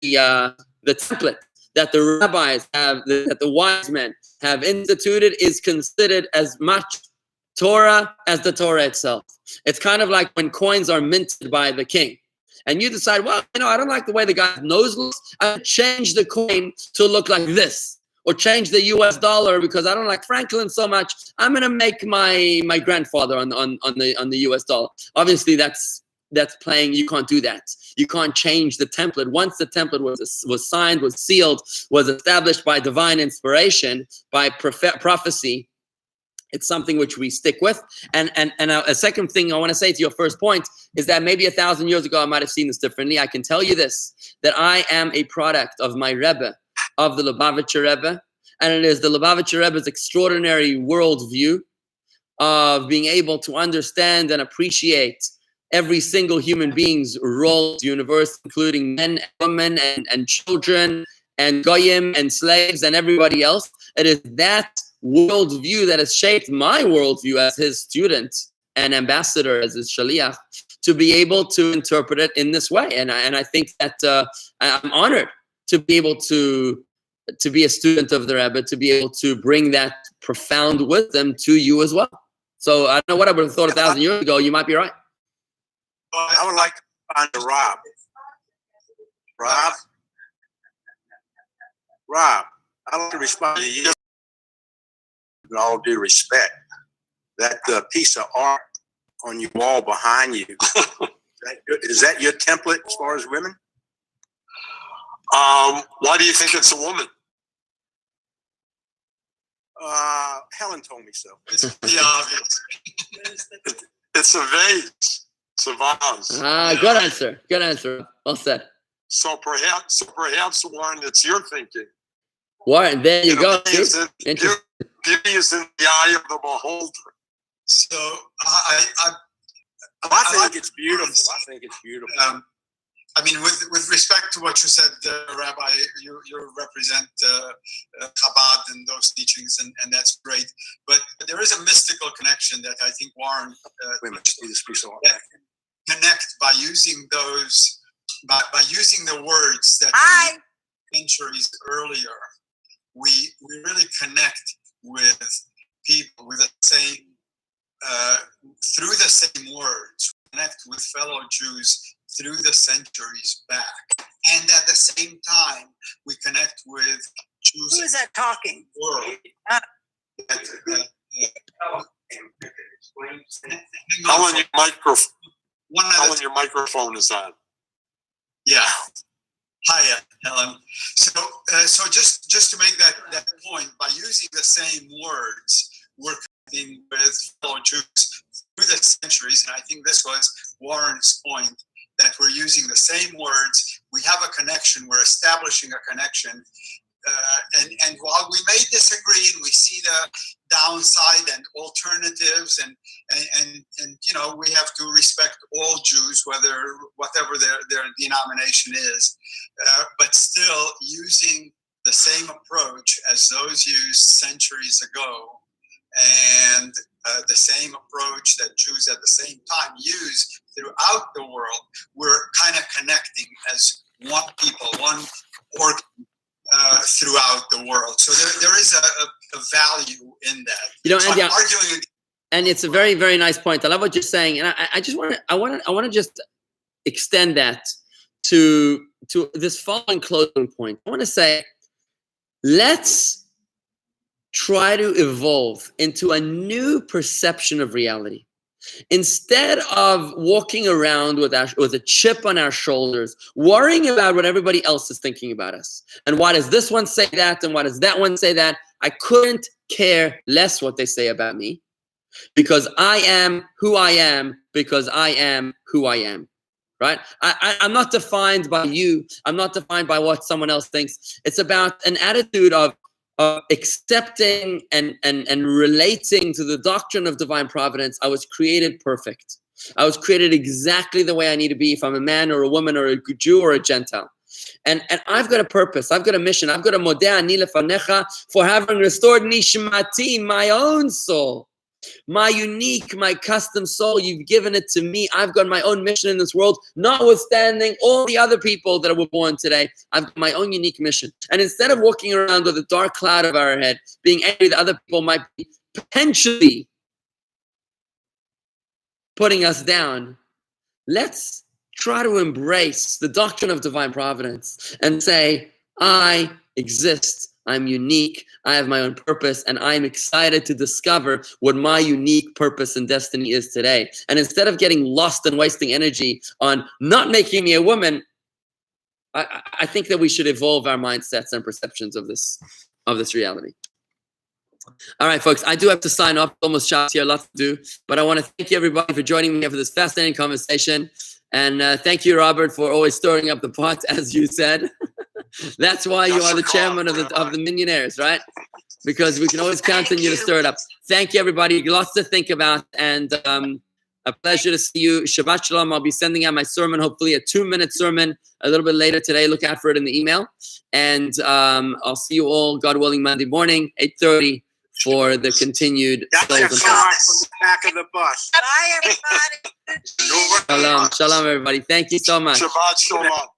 the template that the rabbis have, that the wise men have instituted, is considered as much Torah as the Torah itself. It's kind of like when coins are minted by the king, and you decide, well, I don't like the way the guy's nose looks. I change the coin to look like this, or change the U.S. dollar because I don't like Franklin so much. I'm gonna make my grandfather on the U.S. dollar. Obviously, that's playing. You can't do that. You can't change the template. Once the template was signed, was sealed, was established by divine inspiration, by prophecy, it's something which we stick with. And a second thing I want to say to your first point is that maybe 1,000 years ago I might have seen this differently. I can tell you this, that I am a product of my Rebbe, of the Lubavitcher Rebbe, and it is the Lubavitcher Rebbe's extraordinary worldview of being able to understand and appreciate every single human being's role in the universe, including men, women, and children, and goyim, and slaves, and everybody else. It is that worldview that has shaped my worldview as his student and ambassador, as his shaliach, to be able to interpret it in this way. And I think that I'm honored to be able to be a student of the Rebbe, to be able to bring that profound wisdom to you as well. So I don't know what I would have thought 1,000 years ago. You might be right. I would like to find a Rob. Rob, I'd like to respond to you with all due respect. That piece of art on your wall behind you, is that your template as far as women? Why do you think it's a woman? Helen told me so. It's obvious. It's a vase. It's a vase. Good answer. Good answer. Well said. So perhaps, Warren, it's your thinking. Warren, there you go. Beauty is in the eye of the beholder. So I think it's beautiful. I think it's beautiful. I mean, with respect to what you said, Rabbi, you represent Chabad and those teachings, and that's great. But there is a mystical connection that I think Warren connect by using those, by using the words that centuries earlier. We really connect with people with the same through the same words. Connect with fellow Jews through the centuries back. And at the same time, we connect with Jews. Who is that talking? World. Helen, your microphone. One Helen, your microphone is on. Yeah. Hiya, Helen. So just to make that point, by using the same words, we're connecting with fellow Jews through the centuries, and I think this was Warren's point, that we're using the same words. We have a connection. We're establishing a connection. And while we may disagree and we see the downside and alternatives, and you know, we have to respect all Jews, whatever their denomination is, but still using the same approach as those used centuries ago, and the same approach that Jews at the same time use throughout the world. We're kind of connecting as one people, one organ. Throughout the world, so there is a value in that. You know, so and, I'm arguing. And it's a very, very nice point. I love what you're saying, and I want to just extend that to this following closing point. I want to say, let's try to evolve into a new perception of reality. Instead of walking around with a chip on our shoulders, worrying about what everybody else is thinking about us. And why does this one say that? And why does that one say that? I couldn't care less what they say about me, because I am who I am, because I am who I am, right? I'm not defined by you. I'm not defined by what someone else thinks. It's about an attitude of accepting and relating to the doctrine of divine providence. I was created perfect. I was created exactly the way I need to be, if I'm a man or a woman or a Jew or a Gentile. And I've got a purpose. I've got a mission. I've got a modeh ani lefanecha, for having restored nishmati, my own soul. My unique, my custom soul, you've given it to me. I've got my own mission in this world, notwithstanding all the other people that were born today. I've got my own unique mission. And instead of walking around with a dark cloud over our head, being angry that other people might be potentially putting us down, let's try to embrace the doctrine of divine providence and say, I exist. I'm unique, I have my own purpose, and I'm excited to discover what my unique purpose and destiny is today. And instead of getting lost and wasting energy on not making me a woman, I think that we should evolve our mindsets and perceptions of this reality. All right, folks, I do have to sign off. Almost Shabbat here, lots to do. But I want to thank you, everybody, for joining me here for this fascinating conversation. And thank you, Robert, for always stirring up the pot, as you said. That's why you are the chairman of the Millionaires, right? Because we can always count on you to stir it up. Thank you, everybody. Lots to think about, and a pleasure to see you. Shabbat Shalom. I'll be sending out my sermon, hopefully a 2-minute sermon, a little bit later today. Look out for it in the email. And I'll see you all, God willing, Monday morning, 8:30, for the continued That's a shot from the back of the bus. Bye, everybody. Shalom, shalom, everybody. Thank you so much. Shabbat Shalom.